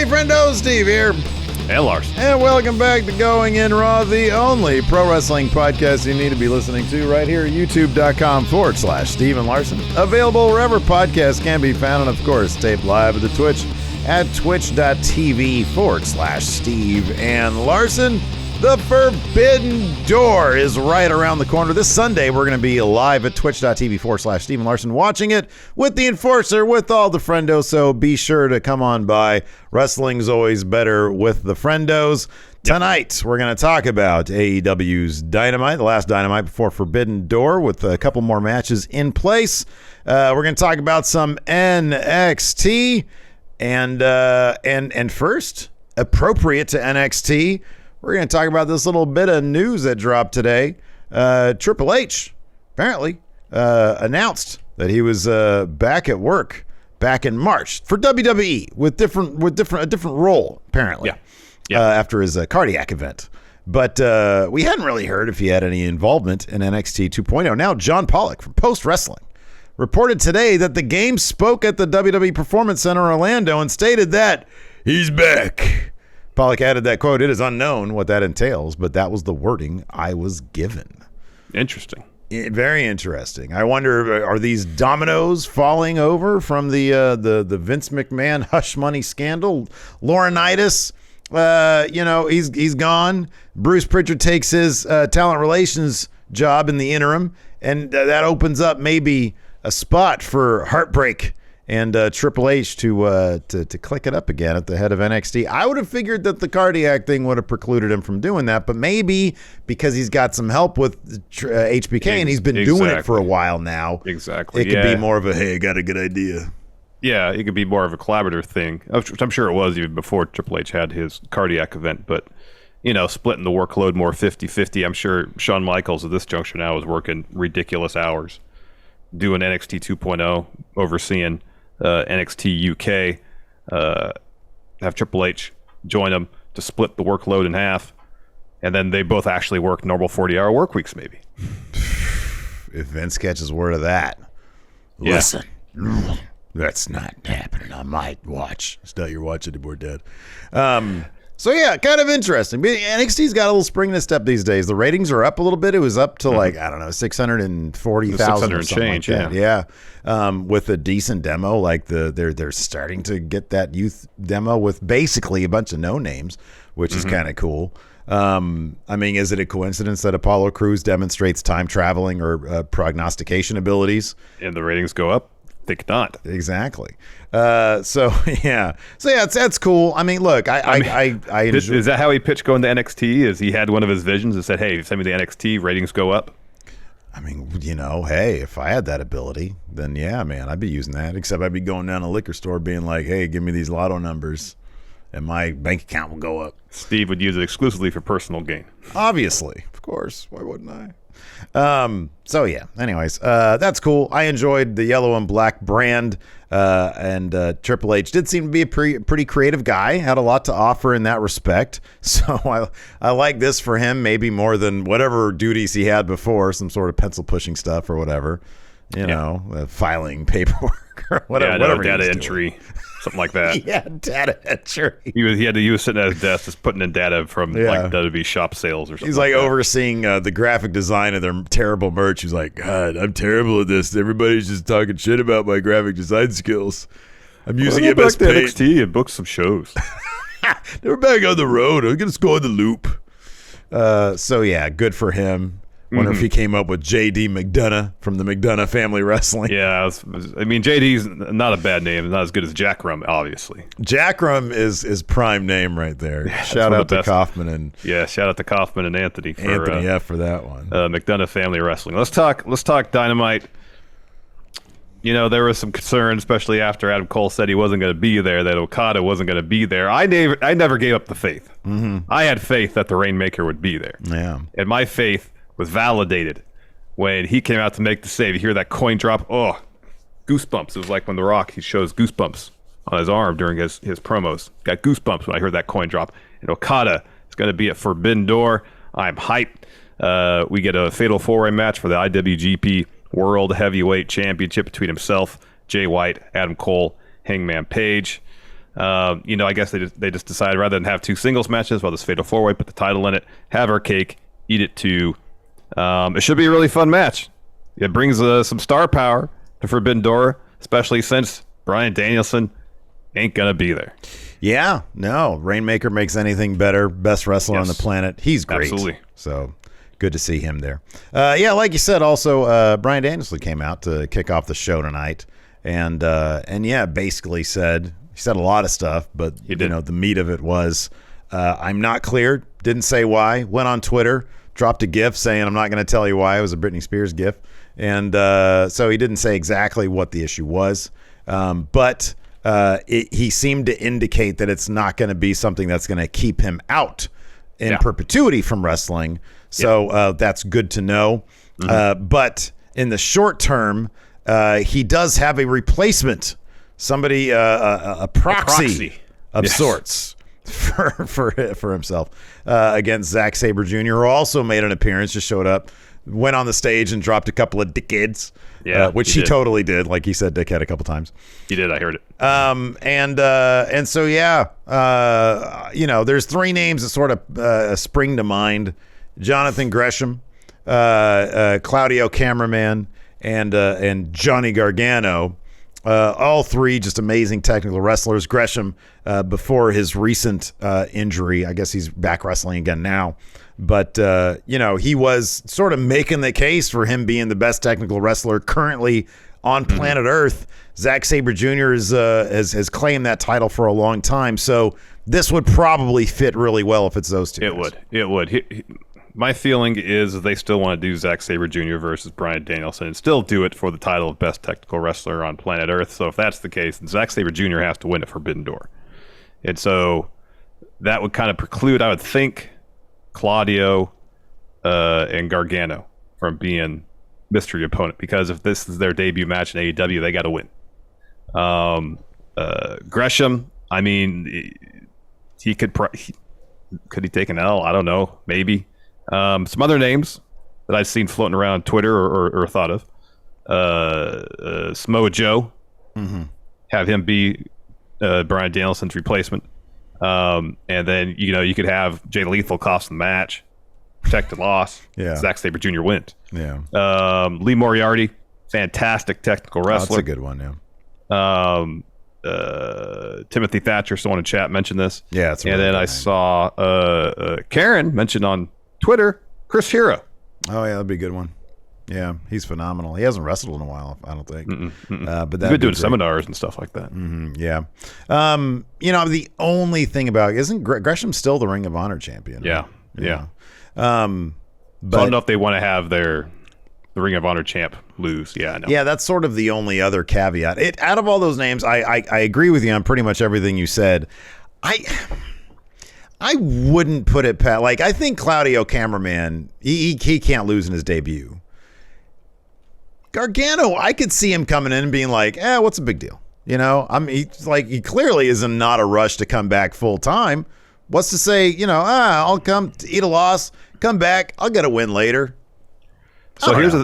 Hey, friendo, Steve here. And Larson. And welcome back to Going In Raw, the only pro wrestling podcast you need to be listening to right here at youtube.com/Steve and Larson. Available wherever podcasts can be found, and of course, taped live at the Twitch at twitch.tv/Steve and Larson. The Forbidden Door is right around the corner. This Sunday, we're going to be live at twitch.tv/Steve and Larson, watching it with the Enforcer, with all the friendos. So be sure to come on by. Wrestling's always better with the friendos. Tonight, we're going to talk about AEW's Dynamite, the last Dynamite before Forbidden Door, with a couple more matches in place. We're going to talk about some NXT, and first, appropriate to NXT, we're going to talk about this little bit of news that dropped today. Triple H apparently announced that he was back at work back in March for WWE with a different role apparently. Yeah. After his cardiac event. But we hadn't really heard if he had any involvement in NXT 2.0. Now John Pollock from Post Wrestling reported today that the game spoke at the WWE Performance Center in Orlando and stated that he's back. Pollock added that, quote, "It is unknown what that entails, but that was the wording I was given." Interesting. Very interesting. I wonder, are these dominoes falling over from the Vince McMahon hush money scandal? Laurinaitis, he's gone. Bruce Pritchard takes his talent relations job in the interim, and that opens up maybe a spot for Heartbreak and Triple H to click it up again at the head of NXT. I would have figured that the cardiac thing would have precluded him from doing that, but maybe because he's got some help with HBK and he's been doing it for a while now. Exactly. It could be more of a, hey, I got a good idea. Yeah, it could be more of a collaborative thing, which I'm sure it was even before Triple H had his cardiac event, but splitting the workload more 50-50. I'm sure Shawn Michaels at this juncture now is working ridiculous hours doing NXT 2.0, overseeing NXT UK, have Triple H join them to split the workload in half, and then they both actually work normal 40-hour work weeks, maybe. If Vince catches word of that, listen, that's not happening. I might watch. It's not your watch anymore, Dad. So yeah, kind of interesting. NXT's got a little spring in its step these days. The ratings are up a little bit. It was up to 640,000 600 and change. Like yeah. With a decent demo, like they're starting to get that youth demo with basically a bunch of no names, which is kind of cool. Is it a coincidence that Apollo Crews demonstrates time traveling or prognostication abilities, and the ratings go up? Think not. Exactly. That's cool. I mean, look, I enjoy. Is that how he pitched going to NXT? Is he had one of his visions and said, "Hey, send me the NXT, ratings go up"? I mean, hey, if I had that ability, then yeah, man, I'd be using that. Except I'd be going down to a liquor store being like, "Hey, give me these lotto numbers, and my bank account will go up." Steve would use it exclusively for personal gain. Obviously, of course. Why wouldn't I? Anyways, that's cool. I enjoyed the yellow and black brand, and Triple H did seem to be a pretty creative guy, had a lot to offer in that respect. So I like this for him, maybe more than whatever duties he had before, some sort of pencil pushing stuff or whatever, filing paperwork or whatever. Data entry. Something like that. Yeah, data entry. He was sitting at his desk just putting in data from like WWE shop sales or something. He's like overseeing the graphic design of their terrible merch. He's like, God, I'm terrible at this. Everybody's just talking shit about my graphic design skills. I'm using MS Paint. NXT and book some shows. They're back on the road. I'm gonna score the loop. Good for him. Wonder if he came up with J.D. McDonough from the McDonough Family Wrestling. Yeah, J.D.'s not a bad name. It's not as good as Jackrum, obviously. Jackrum is prime name right there. Yeah, shout out to Kaufman and Anthony for that one. McDonough Family Wrestling. Let's talk Dynamite. There was some concern, especially after Adam Cole said he wasn't going to be there, that OKADA wasn't going to be there. I never gave up the faith. I had faith that the Rainmaker would be there. Yeah, and my faith was validated when he came out to make the save. You hear that coin drop, goosebumps. It was like when The Rock, he shows goosebumps on his arm during his promos. Got goosebumps when I heard that coin drop. And OKADA is going to be at Forbidden Door. I'm hyped. We get a fatal four-way match for the IWGP World Heavyweight Championship between himself, Jay White, Adam Cole, Hangman Page. I guess they just decided rather than have two singles matches, well, this fatal four-way, put the title in it, have our cake, eat it too. It should be a really fun match. It brings some star power to Forbidden Door, especially since Bryan Danielson ain't gonna be there. Yeah, no, Rainmaker makes anything better. Best wrestler on the planet. He's great. Absolutely. So good to see him there. Like you said, also Bryan Danielson came out to kick off the show tonight, and basically said a lot of stuff, but the meat of it was I'm not cleared. Didn't say why. Went on Twitter, dropped a GIF saying I'm not going to tell you why. It was a Britney Spears GIF, and so he didn't say exactly what the issue was, but he seemed to indicate that it's not going to be something that's going to keep him out in perpetuity from wrestling. So that's good to know. But in the short term, he does have a replacement, somebody, a proxy of sorts for himself against Zack Sabre Jr., who also made an appearance, just showed up, went on the stage and dropped a couple of dickheads, which he totally did. Like he said dickhead a couple times. He did. I heard it. And so, there's three names that sort of spring to mind: Jonathan Gresham, Claudio Cameraman, and Johnny Gargano. All three just amazing technical wrestlers. Gresham, before his recent injury, I guess he's back wrestling again now. But, he was sort of making the case for him being the best technical wrestler currently on planet Earth. Zack Sabre Jr. has claimed that title for a long time. So this would probably fit really well if it's those two. It would. My feeling is they still want to do Zack Sabre Jr. versus Bryan Danielson and still do it for the title of best technical wrestler on planet Earth. So if that's the case, then Zack Sabre Jr. has to win at Forbidden Door. And so that would kind of preclude, I would think, Claudio and Gargano from being mystery opponent, because if this is their debut match in AEW, they got to win. Gresham, I mean, he could he take an L? I don't know, maybe. Some other names that I've seen floating around Twitter or thought of. Samoa Joe, have him be Bryan Danielson's replacement. And then, you could have Jay Lethal cost the match, protect the loss. Zack Sabre Jr. wins. Lee Moriarty, fantastic technical wrestler. That's a good one, Timothy Thatcher, someone in chat mentioned this. It's and then I saw Karen mentioned on Twitter Chris Hero. Oh, yeah, that'd be a good one. Yeah, he's phenomenal. He hasn't wrestled in a while, I don't think. But he's been doing seminars and stuff like that. The only thing about isn't Gresham still the Ring of Honor champion? Yeah. But so I don't know if they want to have the Ring of Honor champ lose. Yeah, no. Yeah, that's sort of the only other caveat. Out of all those names, I agree with you on pretty much everything you said. I wouldn't put it past. Like, I think Claudio Cameraman, he can't lose in his debut. Gargano, I could see him coming in and being like, what's a big deal? He clearly is in not a rush to come back full time. What's to say, I'll come eat a loss, come back, I'll get a win later. So here's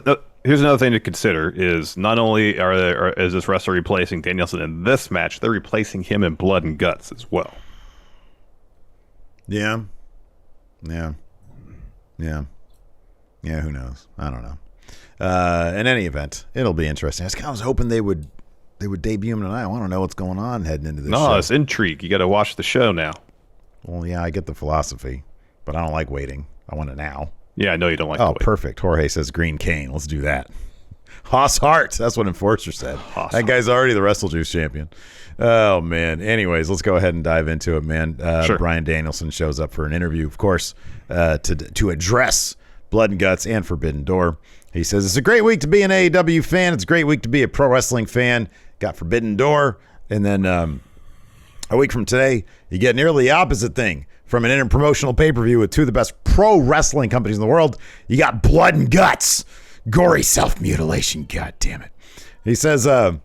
another thing to consider is not only is this wrestler replacing Danielson in this match, they're replacing him in Blood and Guts as well. Yeah. Who knows? I don't know. In any event, it'll be interesting. I was hoping they would debut him tonight. I want to know what's going on heading into this show. No, it's intrigue. You got to watch the show now. Well, yeah, I get the philosophy, but I don't like waiting. I want it now. Yeah, I know you don't like. Oh, perfect. Jorge says Green Cane. Let's do that. Haas Hart. That's what Enforcer said. That guy's already the Wrestle Juice champion. Oh, man. Anyways, let's go ahead and dive into it, man. Sure. Bryan Danielson shows up for an interview, of course, to address Blood and Guts and Forbidden Door. He says, it's a great week to be an AEW fan. It's a great week to be a pro wrestling fan. Got Forbidden Door. And then a week from today, you get nearly the opposite thing from an interpromotional pay-per-view with two of the best pro wrestling companies in the world. You got Blood and Guts. Gory self-mutilation. God damn it. He says, I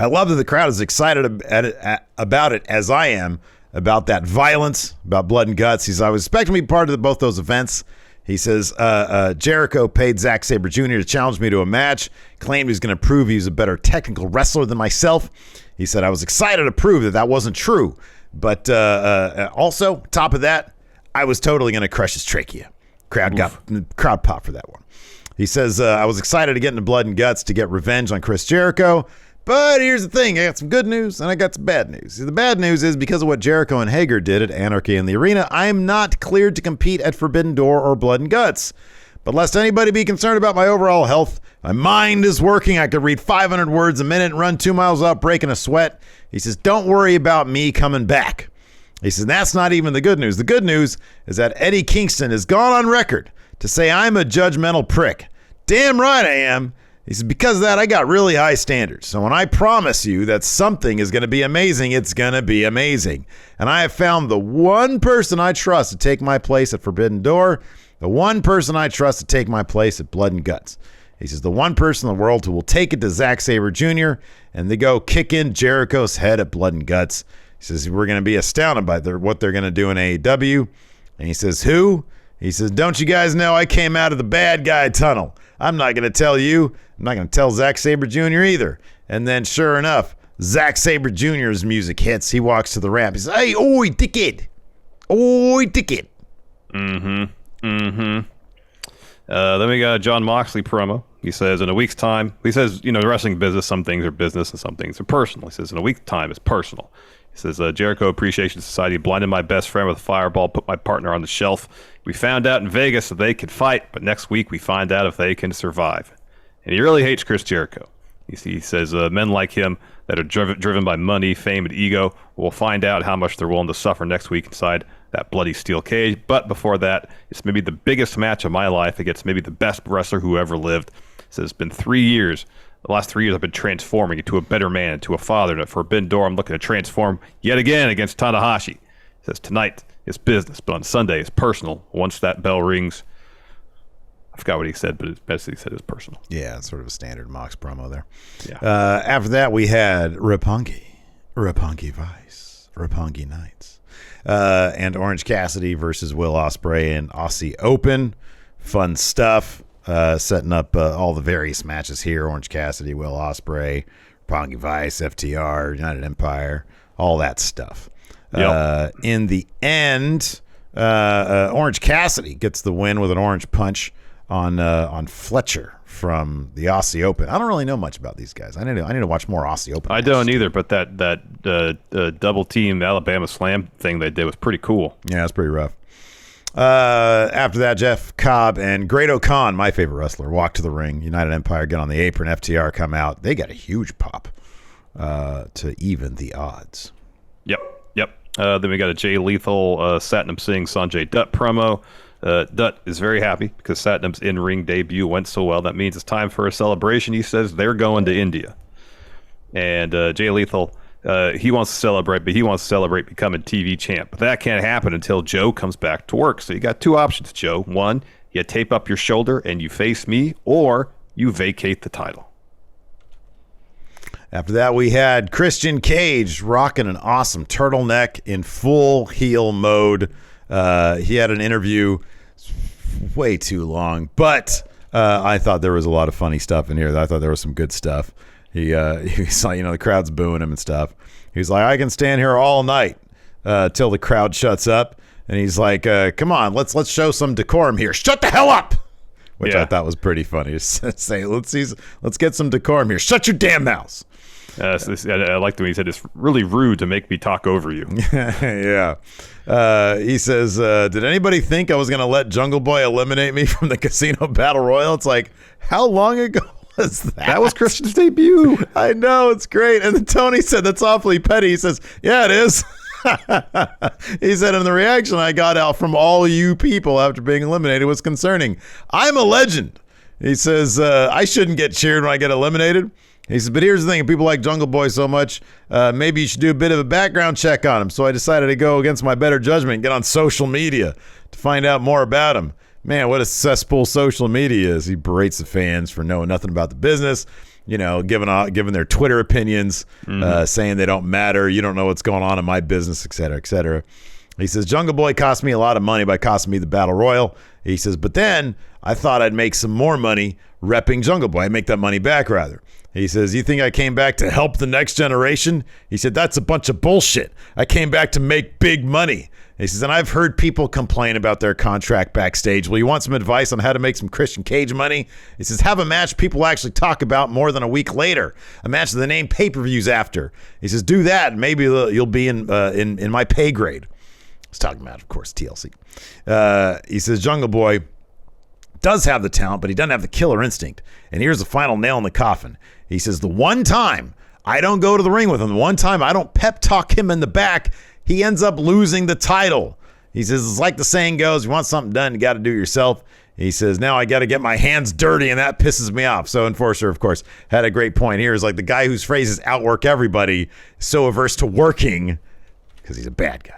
love that the crowd is excited about it as I am about that violence, about Blood and Guts. I was expecting to be part of both those events. He says, Jericho paid Zack Sabre Jr. to challenge me to a match, claimed he was going to prove he was a better technical wrestler than myself. He said, I was excited to prove that that wasn't true. But also, top of that, I was totally going to crush his trachea. Crowd pop for that one. He says, I was excited to get into blood and guts to get revenge on Chris Jericho. But here's the thing. I got some good news and I got some bad news. The bad news is because of what Jericho and Hager did at Anarchy in the Arena, I am not cleared to compete at Forbidden Door or Blood and Guts. But lest anybody be concerned about my overall health, my mind is working. I could read 500 words a minute and run 2 miles without breaking a sweat. He says, don't worry about me coming back. He says, that's not even the good news. The good news is that Eddie Kingston has gone on record to say I'm a judgmental prick. Damn right I am. He says, because of that, I got really high standards. So when I promise you that something is going to be amazing, it's going to be amazing. And I have found the one person I trust to take my place at Forbidden Door, the one person I trust to take my place at Blood and Guts. He says, the one person in the world who will take it to Zack Sabre Jr., and they go kick in Jericho's head at Blood and Guts. He says, we're going to be astounded by what they're going to do in AEW. And he says, who? He says, don't you guys know I came out of the bad guy tunnel? I'm not going to tell you. I'm not going to tell Zack Sabre Jr. either. And then sure enough, Zack Sabre Jr.'s music hits. He walks to the ramp. He says, hey, oi, dickhead. Oi, dickhead. Then we got a John Moxley promo. He says, in a week's time, he says, the wrestling business, some things are business and some things are personal. He says, in a week's time, it's personal. He says, Jericho Appreciation Society blinded my best friend with a fireball, put my partner on the shelf. We found out in Vegas that they could fight, but next week we find out if they can survive. And he really hates Chris Jericho. He says, men like him that are driven by money, fame, and ego will find out how much they're willing to suffer next week inside that bloody steel cage. But before that, it's maybe the biggest match of my life against maybe the best wrestler who ever lived. He says, it's been 3 years. The last 3 years I've been transforming into a better man, into a father. And at Forbidden Door, I'm looking to transform yet again against Tanahashi. He says, tonight is business, but on Sunday it's personal. Once that bell rings, I forgot what he said, but it basically said it was personal. Yeah, it's sort of a standard Mox promo there. Yeah. After that, we had Roppongi Vice, Roppongi Nights, and Orange Cassidy versus Will Ospreay in Aussie Open. Fun stuff. Setting up all the various matches here. Orange Cassidy, Will Ospreay, Roppongi Vice, FTR, United Empire, all that stuff. Yep. In the end, Orange Cassidy gets the win with an orange punch on Fletcher from the Aussie Open. I don't really know much about these guys. I need to watch more Aussie Open. I don't either, but that double team Alabama Slam thing they did was pretty cool. Yeah, it's pretty rough. After that, Jeff Cobb and Great O'Khan, my favorite wrestler, walk to the ring. United Empire get on the apron. FTR come out. They got a huge pop to even the odds. Yep. Then we got a Jay Lethal, Satnam Singh, Sanjay Dutt promo. Dutt is very happy because Satnam's in-ring debut went so well. That means it's time for a celebration. He says they're going to India. And Jay Lethal, he wants to celebrate, but he wants to celebrate becoming TV champ. But that can't happen until Joe comes back to work. So you got two options, Joe. One, you tape up your shoulder and you face me, or you vacate the title. After that, we had Christian Cage rocking an awesome turtleneck in full heel mode. He had an interview way too long, but I thought there was a lot of funny stuff in here. I thought there was some good stuff. He saw, the crowd's booing him and stuff. He's like, I can stand here all night till the crowd shuts up. And he's like, come on, let's show some decorum here. Shut the hell up! Which I thought was pretty funny. Just say, let's get some decorum here. Shut your damn mouths. I liked when he said, it's really rude to make me talk over you. Yeah. He says, did anybody think I was going to let Jungle Boy eliminate me from the Casino Battle Royal? It's like, how long ago was that? That was Christian's debut. I know, it's great. And then Tony said, that's awfully petty. He says, yeah, it is. He said, and the reaction I got out from all you people after being eliminated was concerning. I'm a legend. He says, I shouldn't get cheered when I get eliminated. He says, but here's the thing. If people like Jungle Boy so much, maybe you should do a bit of a background check on him. So I decided to go against my better judgment and get on social media to find out more about him. Man, what a cesspool social media is. He berates the fans for knowing nothing about the business, giving their Twitter opinions, saying they don't matter. You don't know what's going on in my business, et cetera, et cetera. He says, Jungle Boy cost me a lot of money by costing me the Battle Royal. He says, but then I thought I'd make some more money repping Jungle Boy. I'd make that money back, rather. He says, you think I came back to help the next generation? He said, that's a bunch of bullshit. I came back to make big money. He says, and I've heard people complain about their contract backstage. Well, you want some advice on how to make some Christian Cage money? He says, have a match people actually talk about more than a week later. A match that they name pay-per-views after. He says, do that, and maybe you'll be in my pay grade. He's talking about, of course, TLC. He says, Jungle Boy does have the talent, but he doesn't have the killer instinct. And here's the final nail in the coffin. He says, the one time I don't go to the ring with him, the one time I don't pep talk him in the back, he ends up losing the title. He says, it's like the saying goes, you want something done, you got to do it yourself. He says, now I got to get my hands dirty, and that pisses me off. So Enforcer, of course, had a great point here. Is like the guy whose phrase is outwork everybody, so averse to working because he's a bad guy.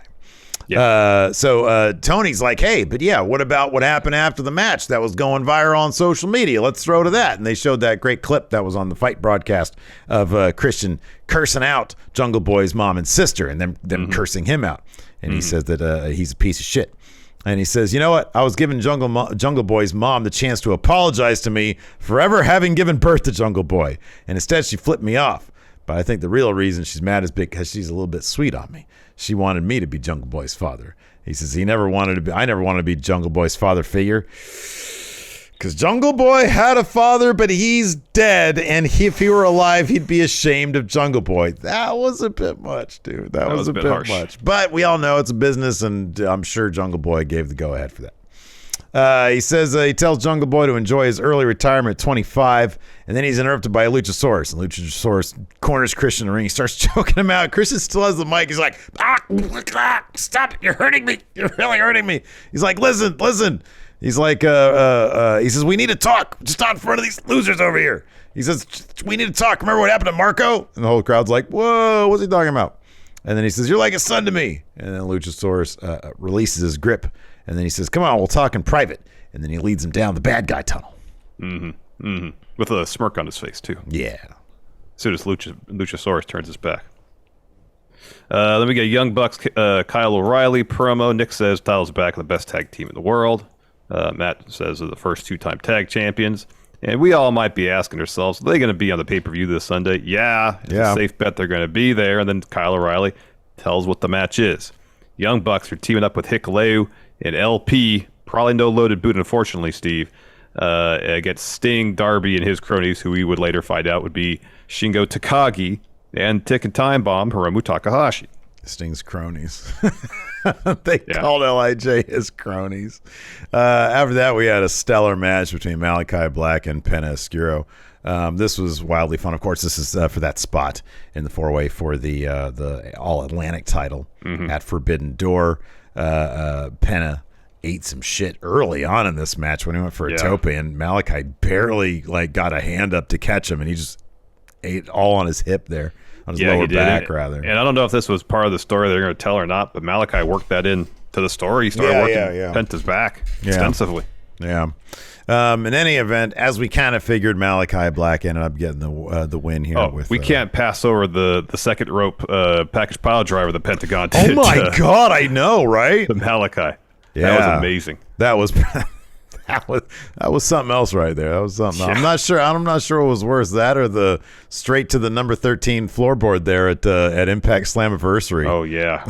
Yeah. So Tony's like, hey, but yeah, what about what happened after the match that was going viral on social media? Let's throw to that. And they showed that great clip that was on the Fight broadcast of Christian cursing out Jungle Boy's mom and sister and them cursing him out. And he says that he's a piece of shit. And he says, you know what? I was giving Jungle Boy's mom the chance to apologize to me for ever having given birth to Jungle Boy. And instead, she flipped me off. But I think the real reason she's mad is because she's a little bit sweet on me. She wanted me to be Jungle Boy's father. He says I never wanted to be Jungle Boy's father figure. Because Jungle Boy had a father, but he's dead. And if he were alive, he'd be ashamed of Jungle Boy. That was a bit much, dude. That was a bit harsh. Much. But we all know it's a business, and I'm sure Jungle Boy gave the go-ahead for that. He says he tells Jungle Boy to enjoy his early retirement at 25, and then he's interrupted by a Luchasaurus. And Luchasaurus corners Christian in the ring. He starts choking him out. Christian still has the mic. He's like, stop it. You're hurting me. You're really hurting me. He's like, listen. He's like, he says, we need to talk just on front of these losers over here. He says, we need to talk. Remember what happened to Marco? And the whole crowd's like, whoa, what's he talking about? And then he says, you're like a son to me. And then Luchasaurus releases his grip. And then he says, come on, we'll talk in private. And then he leads him down the bad guy tunnel. With a smirk on his face, too. Yeah. As soon as Luchasaurus turns his back. Then we get Young Bucks, Kyle O'Reilly promo. Nick says title's back in the best tag team in the world. Matt says they're the first two-time tag champions. And we all might be asking ourselves, are they going to be on the pay-per-view this Sunday? Yeah. It's a safe bet they're going to be there. And then Kyle O'Reilly tells what the match is. Young Bucks are teaming up with Hikuleo and LP, probably no loaded boot, unfortunately, Steve, against Sting, Darby, and his cronies, who we would later find out would be Shingo Takagi and Tick and Time Bomb, Hiromu Takahashi. Sting's cronies. They called LIJ his cronies. After that, we had a stellar match between Malachi Black and Penta Oscuro. This was wildly fun. Of course, this is for that spot in the four-way for the All-Atlantic title at Forbidden Door. Penta ate some shit early on in this match when he went for a tope, and Malachi barely got a hand up to catch him, and he just ate all on his hip there, on his lower back, rather. And I don't know if this was part of the story they're going to tell or not, but Malachi worked that in to the story. He started working Penta's back extensively. Yeah. In any event, as we kind of figured, Malachi Black ended up getting the win here. We can't pass over the second rope package pile driver the Pentagon did. Oh my God, I know, right? The Malachi. Yeah. That was amazing. That was something else right there. That was something. Yeah. I'm not sure what was worse, that or the straight to the number 13 floorboard there at Impact Slammiversary. Oh yeah.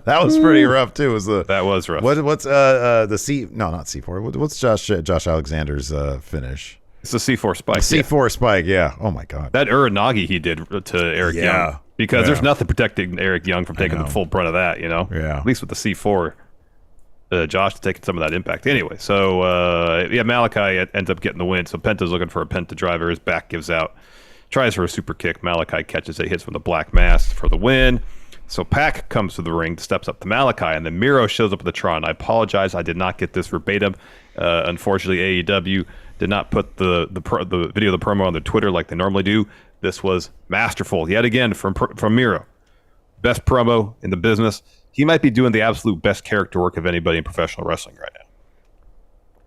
That was pretty rough too. That was rough. What's the C? No, not C4. What's Josh Alexander's finish? It's a C4 spike. C4 spike. Yeah. Oh my God. That Uranagi he did to Eric Young. Because there's nothing protecting Eric Young from taking the full brunt of that. Yeah. At least with the C4. Josh taking some of that impact. Anyway, so Malachi ends up getting the win. So Penta's looking for a Penta driver. His back gives out. Tries for a super kick. Malachi catches it, hits from the black mass for the win. So Pac comes to the ring, steps up to Malachi, and then Miro shows up at the Tron. I apologize, I did not get this verbatim. Unfortunately, AEW did not put the video of the promo on their Twitter like they normally do. This was masterful yet again from Miro. Best promo in the business. He might be doing the absolute best character work of anybody in professional wrestling right now.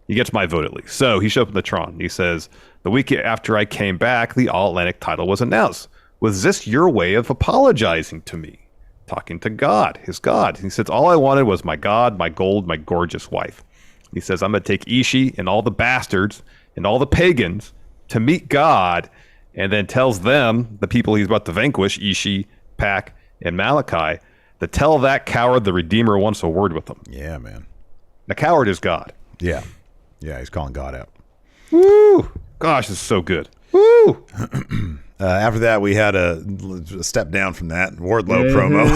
He gets my vote at least. So he shows up in the Tron. He says, the week after I came back, the All-Atlantic title was announced. Was this your way of apologizing to me? talking to God, his God. He says, all I wanted was my God, my gold, my gorgeous wife. He says, I'm going to take Ishii and all the bastards and all the pagans to meet God, and then tells them, the people he's about to vanquish, Ishii, Pac, and Malachi, to tell that coward the Redeemer wants a word with them. Yeah, man. The coward is God. Yeah. Yeah, he's calling God out. Woo! Gosh, this is so good. Woo! After that, we had a step down from that Wardlow promo.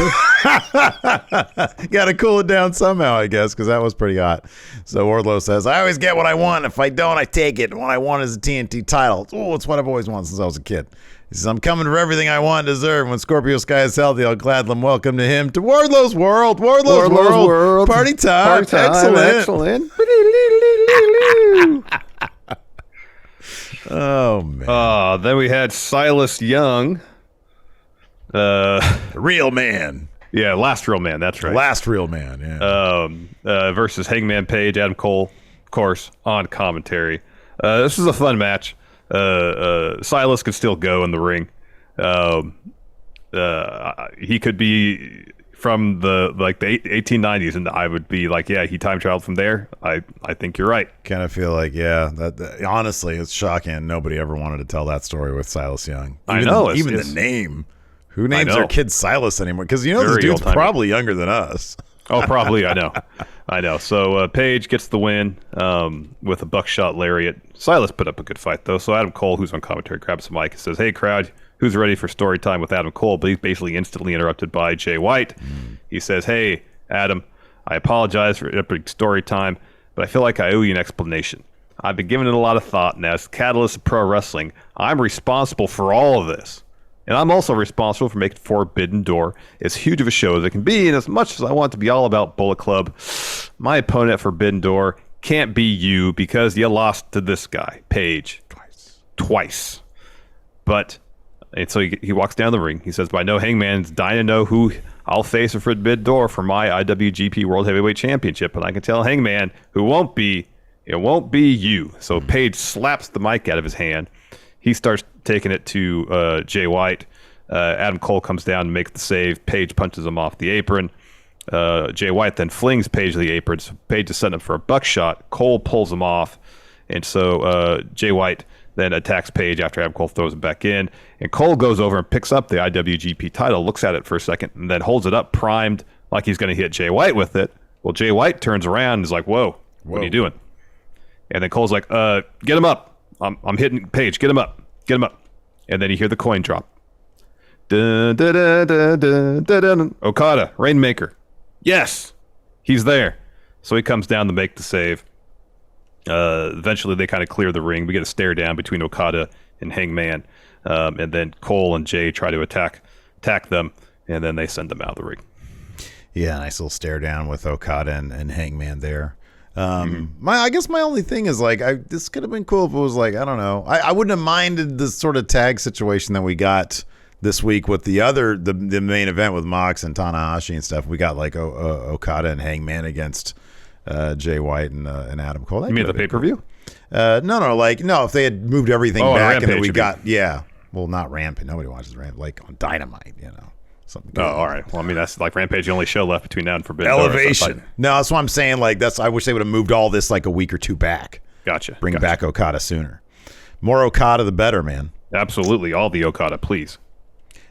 Got to cool it down somehow, I guess, because that was pretty hot. So Wardlow says, I always get what I want. If I don't, I take it. What I want is a TNT title. Oh, it's what I've always wanted since I was a kid. He says, I'm coming for everything I want and deserve. When Scorpio Sky is healthy, I'll gladly welcome to him to Wardlow's World. Wardlow's World. Party time. Excellent. Oh, man. Then we had Silas Young. Real man. Yeah, last real man. That's right. Last real man, yeah. Versus Hangman Page, Adam Cole, of course, on commentary. This is a fun match. Silas could still go in the ring. He could be from the 1890s, and I would be like, yeah, he time traveled from there. I think you're right. Kind of feel like, yeah, that honestly, it's shocking. Nobody ever wanted to tell that story with Silas Young. I know. Even the name. Who names their kid Silas anymore? Because this dude's probably younger than us. Oh, probably. I know. So Page gets the win with a buckshot lariat. Silas put up a good fight, though. So Adam Cole, who's on commentary, grabs the mic and says, hey, crowd, who's ready for story time with Adam Cole? But he's basically instantly interrupted by Jay White. He says, hey, Adam, I apologize for interrupting story time, but I feel like I owe you an explanation. I've been giving it a lot of thought, and as the catalyst of pro wrestling, I'm responsible for all of this. And I'm also responsible for making Forbidden Door as huge of a show as it can be. And as much as I want it to be all about Bullet Club, my opponent at Forbidden Door can't be you because you lost to this guy, Page. Twice. And so he walks down the ring. He says, but I know Hangman's dying to know who I'll face at Forbidden Door for my IWGP World Heavyweight Championship. And I can tell Hangman it won't be you. So Page slaps the mic out of his hand. He starts taking it to Jay White. Adam Cole comes down and makes the save. Page punches him off the apron. Jay White then flings Page to the apron. So Page is setting up for a buckshot. Cole pulls him off. And so Jay White then attacks Page after Adam Cole throws him back in. And Cole goes over and picks up the IWGP title, looks at it for a second, and then holds it up primed like he's going to hit Jay White with it. Well, Jay White turns around and is like, whoa, what are you doing? And then Cole's like, get him up. I'm hitting Page. Get him up. And then you hear the coin drop. Dun, dun, dun, dun, dun, dun, dun. Okada, Rainmaker. Yes, he's there. So he comes down to make the save. Eventually, they kind of clear the ring. We get a stare down between Okada and Hangman. And then Cole and Jay try to attack them. And then they send them out of the ring. Yeah, nice little stare down with Okada and Hangman there. I guess my only thing is this could have been cool if it was I don't know. I wouldn't have minded the sort of tag situation that we got this week with the main event with Mox and Tanahashi and stuff. We got Okada and Hangman against Jay White and Adam Cole. You mean the pay-per-view? Cool. No, if they had moved everything back and then we got, well, not Rampage. Nobody watches Rampage, on Dynamite, something. Oh, all right. Well, I mean, that's Rampage, the only show left between now and Forbidden Elevation. Door, no, that's what I'm saying. I wish they would have moved all this a week or two back. Gotcha. Bring back Okada sooner. More Okada, the better, man. Absolutely. All the Okada, please.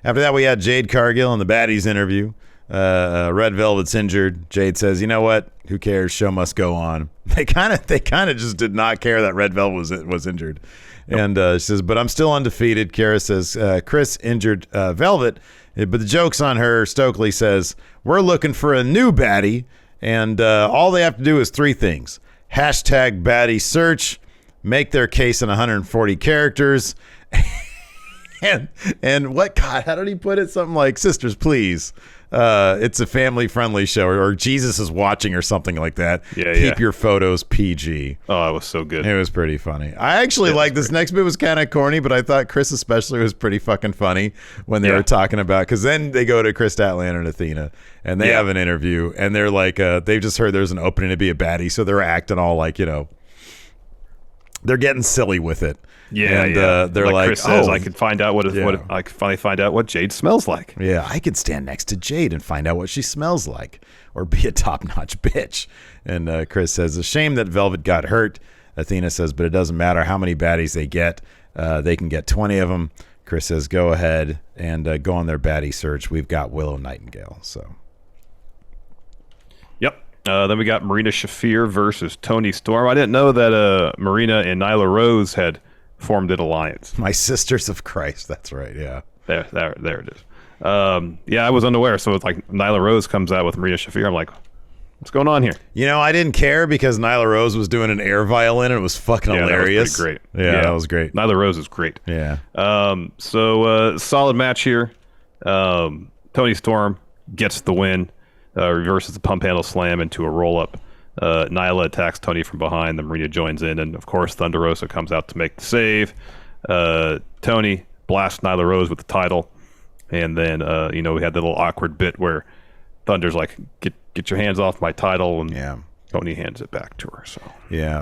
After that, we had Jade Cargill in the Baddies interview. Red Velvet's injured. Jade says, "You know what? Who cares? Show must go on." They kind of just did not care that Red Velvet was injured. Yep. And she says, "But I'm still undefeated." Kara says, "Chris injured Velvet, but the joke's on her." Stokely says, "We're looking for a new baddie, and all they have to do is 3 things: hashtag baddie search, make their case in 140 characters." And what, God, how did he put it? Something like, "Sisters, please. It's a family-friendly show," or "Jesus is watching," or something like that. Keep your photos PG. Oh, it was so good. It was pretty funny. I actually like this next bit was kind of corny, but I thought Chris especially was pretty fucking funny when they were talking about, because then they go to Chris Statlander and Athena, and they have an interview, and they're like, they've just heard there's an opening to be a baddie, so they're acting all they're getting silly with it. Yeah, and they're like, Chris says, I could find out I could finally find out what Jade smells like. Yeah, I could stand next to Jade and find out what she smells like, or be a top-notch bitch. And Chris says, a shame that Velvet got hurt. Athena says, but it doesn't matter how many baddies they get. They can get 20 of them. Chris says, go ahead and go on their baddie search. We've got Willow Nightingale. So, yep. Then we got Marina Shafir versus Toni Storm. I didn't know that Marina and Nyla Rose had formed an alliance. My Sisters of Christ. That's right. Yeah. There it is. I was unaware. So it's like Nyla Rose comes out with Marina Shafir. I'm like, what's going on here? You know, I didn't care because Nyla Rose was doing an air violin and it was fucking hilarious. That was pretty great. Yeah, that was great. Nyla Rose is great. Yeah. Solid match here. Toni Storm gets the win, reverses the pump handle slam into a roll up. Nyla attacks Toni from behind. The Marina joins in, and of course Thunder Rosa comes out to make the save. Toni blasts Nyla Rose with the title, and then we had the little awkward bit where Thunder's like, get your hands off my title, and Toni hands it back to her. So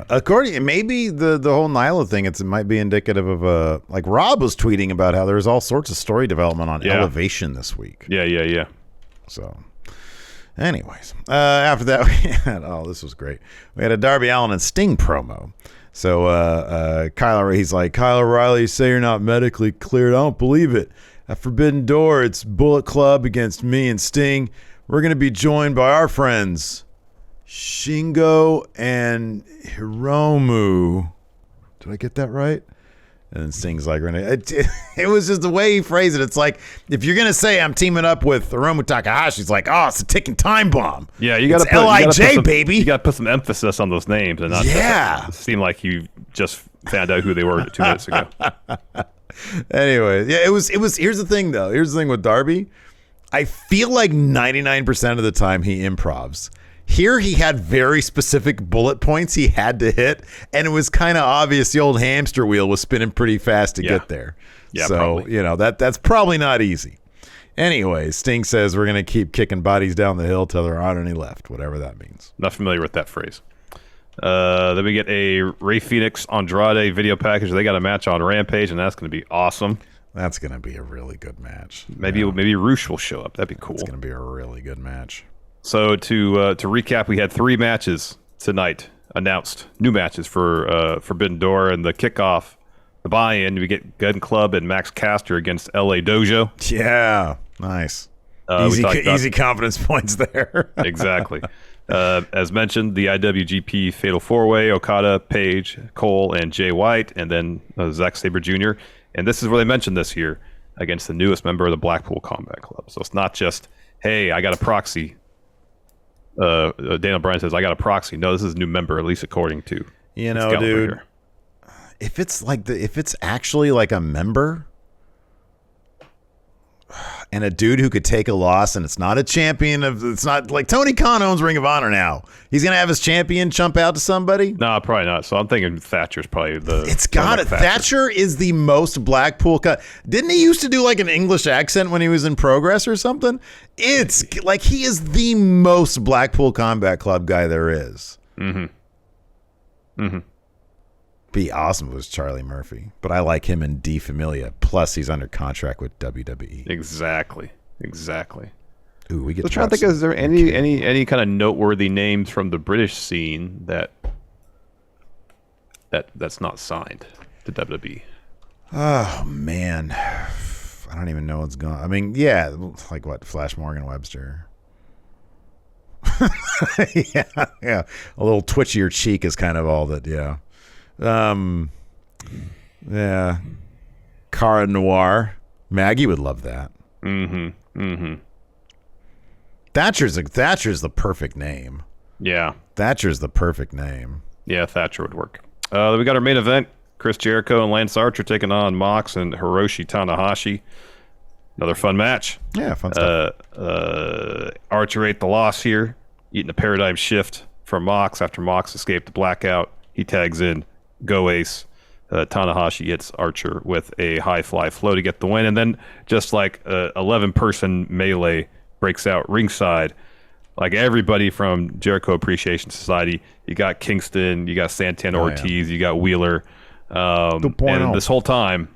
according, maybe the whole Nyla thing, it might be indicative of like Rob was tweeting about how there's all sorts of story development on Elevation this week. Yeah. So, anyways, after that we had, this was great. We had a Darby Allin and Sting promo. So he's like, Kyle O'Reilly, you say you're not medically cleared. I don't believe it. At Forbidden Door, it's Bullet Club against me and Sting. We're going to be joined by our friends, Shingo and Hiromu. Did I get that right? And then Sting's like, it was just the way he phrased it. It's like, if you're going to say I'm teaming up with Hiromu Takahashi, it's like, it's a ticking time bomb. Yeah, you got to LIJ, baby. You got to put some emphasis on those names and not just seem like you just found out who they were 2 minutes ago. Anyway, it was. Here's the thing, though. Here's the thing with Darby. I feel like 99% of the time he improvs. Here he had very specific bullet points he had to hit, and it was kind of obvious the old hamster wheel was spinning pretty fast to get there. Yeah, so probably. That's probably not easy. Anyways, Sting says we're going to keep kicking bodies down the hill till there aren't any left, whatever that means. Not familiar with that phrase. Then we get a Rey Fenix Andrade video package. They got a match on Rampage, and that's going to be awesome. That's going to be a really good match. Maybe Roosh will show up. That'd be cool. It's going to be a really good match. So to recap, we had 3 matches tonight announced. New matches for Forbidden Door, and the kickoff, the buy-in, we get Gun Club and Max Caster against LA Dojo. Yeah, nice. Easy confidence points there. Exactly. As mentioned, the IWGP Fatal 4-Way, Okada, Page, Cole, and Jay White, and then Zack Sabre Jr. And this is where they mentioned this here against the newest member of the Blackpool Combat Club. So it's not just, hey, I got a proxy. Daniel Bryan says, I got a proxy. No, this is a new member, at least according to dude. Here. If it's actually like a member and a dude who could take a loss, and it's not a champion it's not like Tony Khan owns Ring of Honor now. He's gonna have his champion jump out to somebody. No, probably not. So I'm thinking Thatcher's probably the. It's got it. Thatcher is the most Blackpool. Didn't he used to do like an English accent when he was in Progress or something? It's like he is the most Blackpool Combat Club guy there is. Be awesome if it was Charlie Murphy, but I like him in D Familia. Plus, he's under contract with WWE. Exactly. Ooh, we get. So trying to think, is there any kind of noteworthy names from the British scene that's not signed to WWE? Oh man, I don't even know what's going on. I mean, yeah, like what? Flash Morgan Webster. yeah. A little twitchier cheek is kind of all that. Yeah. Cara Noir. Maggie would love that. Thatcher's the perfect name. Yeah. Thatcher's the perfect name. Yeah, Thatcher would work. We got our main event. Chris Jericho and Lance Archer taking on Mox and Hiroshi Tanahashi. Another fun match. Yeah, fun stuff. Archer ate the loss here, eating a paradigm shift from Mox after Mox escaped the blackout. He tags in Go Ace. Tanahashi hits Archer with a high fly flow to get the win. And then just like 11-person melee breaks out ringside. Like everybody from Jericho Appreciation Society. You got Kingston, you got Santana Ortiz, you got Wheeler. And this whole time,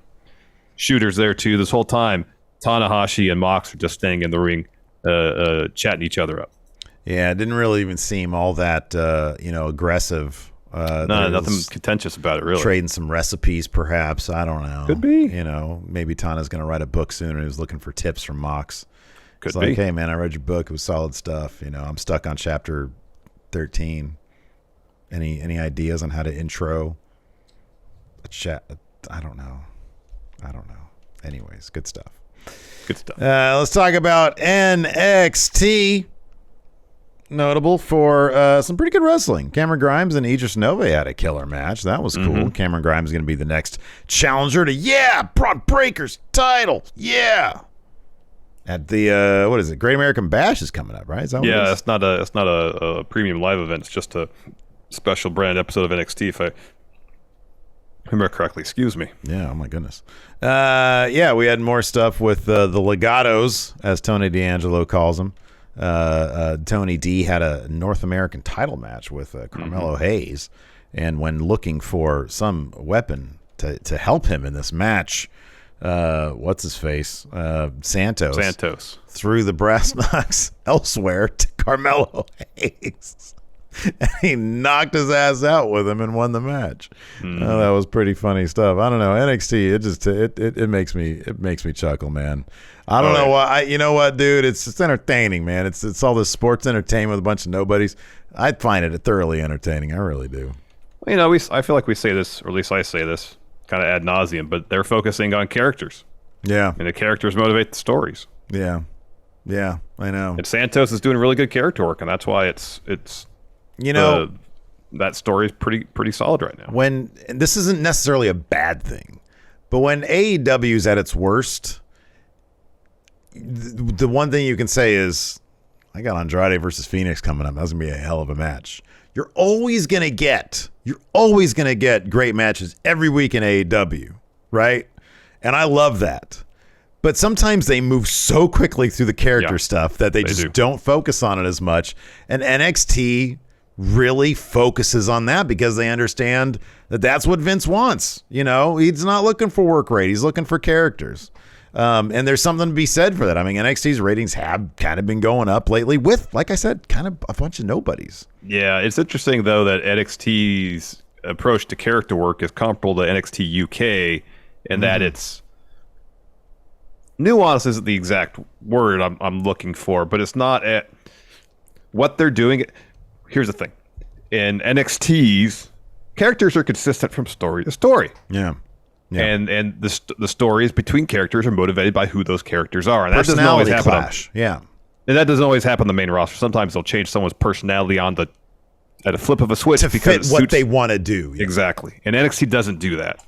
Shooter's there too. This whole time, Tanahashi and Mox are just staying in the ring, chatting each other up. Yeah, it didn't really even seem all that, aggressive. No, nothing contentious about it, really. Trading some recipes, perhaps. I don't know. Could be. Maybe Tana's going to write a book soon, and he was looking for tips from Mox. Could be. Like, hey, man, I read your book. It was solid stuff. I'm stuck on chapter 13. Any ideas on how to intro a chat? I don't know. Anyways, good stuff. Good stuff. Let's talk about NXT. Notable for some pretty good wrestling. Cameron Grimes and Idris Nove had a killer match. That was cool. Cameron Grimes is going to be the next challenger to Braun Breaker's title. Yeah. At the what is it? Great American Bash is coming up, right? Is that what it is? It's not a premium live event. It's just a special brand episode of NXT, if I remember correctly. Excuse me. Yeah. Oh my goodness. We had more stuff with the Legatos, as Tony D'Angelo calls them. Tony D had a North American title match with Carmelo Hayes, and when looking for some weapon to help him in this match, what's his face, Santos threw the brass knucks elsewhere to Carmelo Hayes, and he knocked his ass out with him and won the match. That was pretty funny stuff. I don't know, NXT, it makes me chuckle, man. I don't know why. You know what, dude? It's entertaining, man. It's all this sports entertainment with a bunch of nobodies. I find it thoroughly entertaining. I really do. Well, I feel like we say this, or at least I say this, kind of ad nauseum, but they're focusing on characters. Yeah. And the characters motivate the stories. Yeah. Yeah, I know. And Santos is doing really good character work, and that's why it's that story is pretty solid right now. And this isn't necessarily a bad thing, but when AEW is at its worst, the one thing you can say is, I got Andrade versus Phoenix coming up. That's going to be a hell of a match. You're always going to get great matches every week in AEW, right? And I love that. But sometimes they move so quickly through the character stuff that they just don't focus on it as much. And NXT really focuses on that because they understand that that's what Vince wants. He's not looking for work rate. He's looking for characters. And there's something to be said for that. I mean, NXT's ratings have kind of been going up lately with, like I said, kind of a bunch of nobodies. Yeah, it's interesting, though, that NXT's approach to character work is comparable to NXT UK in that it's nuance isn't the exact word I'm looking for, but it's not at what they're doing. Here's the thing. In NXT's, characters are consistent from story to story. Yeah. Yeah. And the stories between characters are motivated by who those characters are. And that doesn't Personality always happen. clash. Yeah. And that doesn't always happen on the main roster. Sometimes they'll change someone's personality at a flip of a switch to fit what they want to do. Yeah. Exactly. And NXT doesn't do that.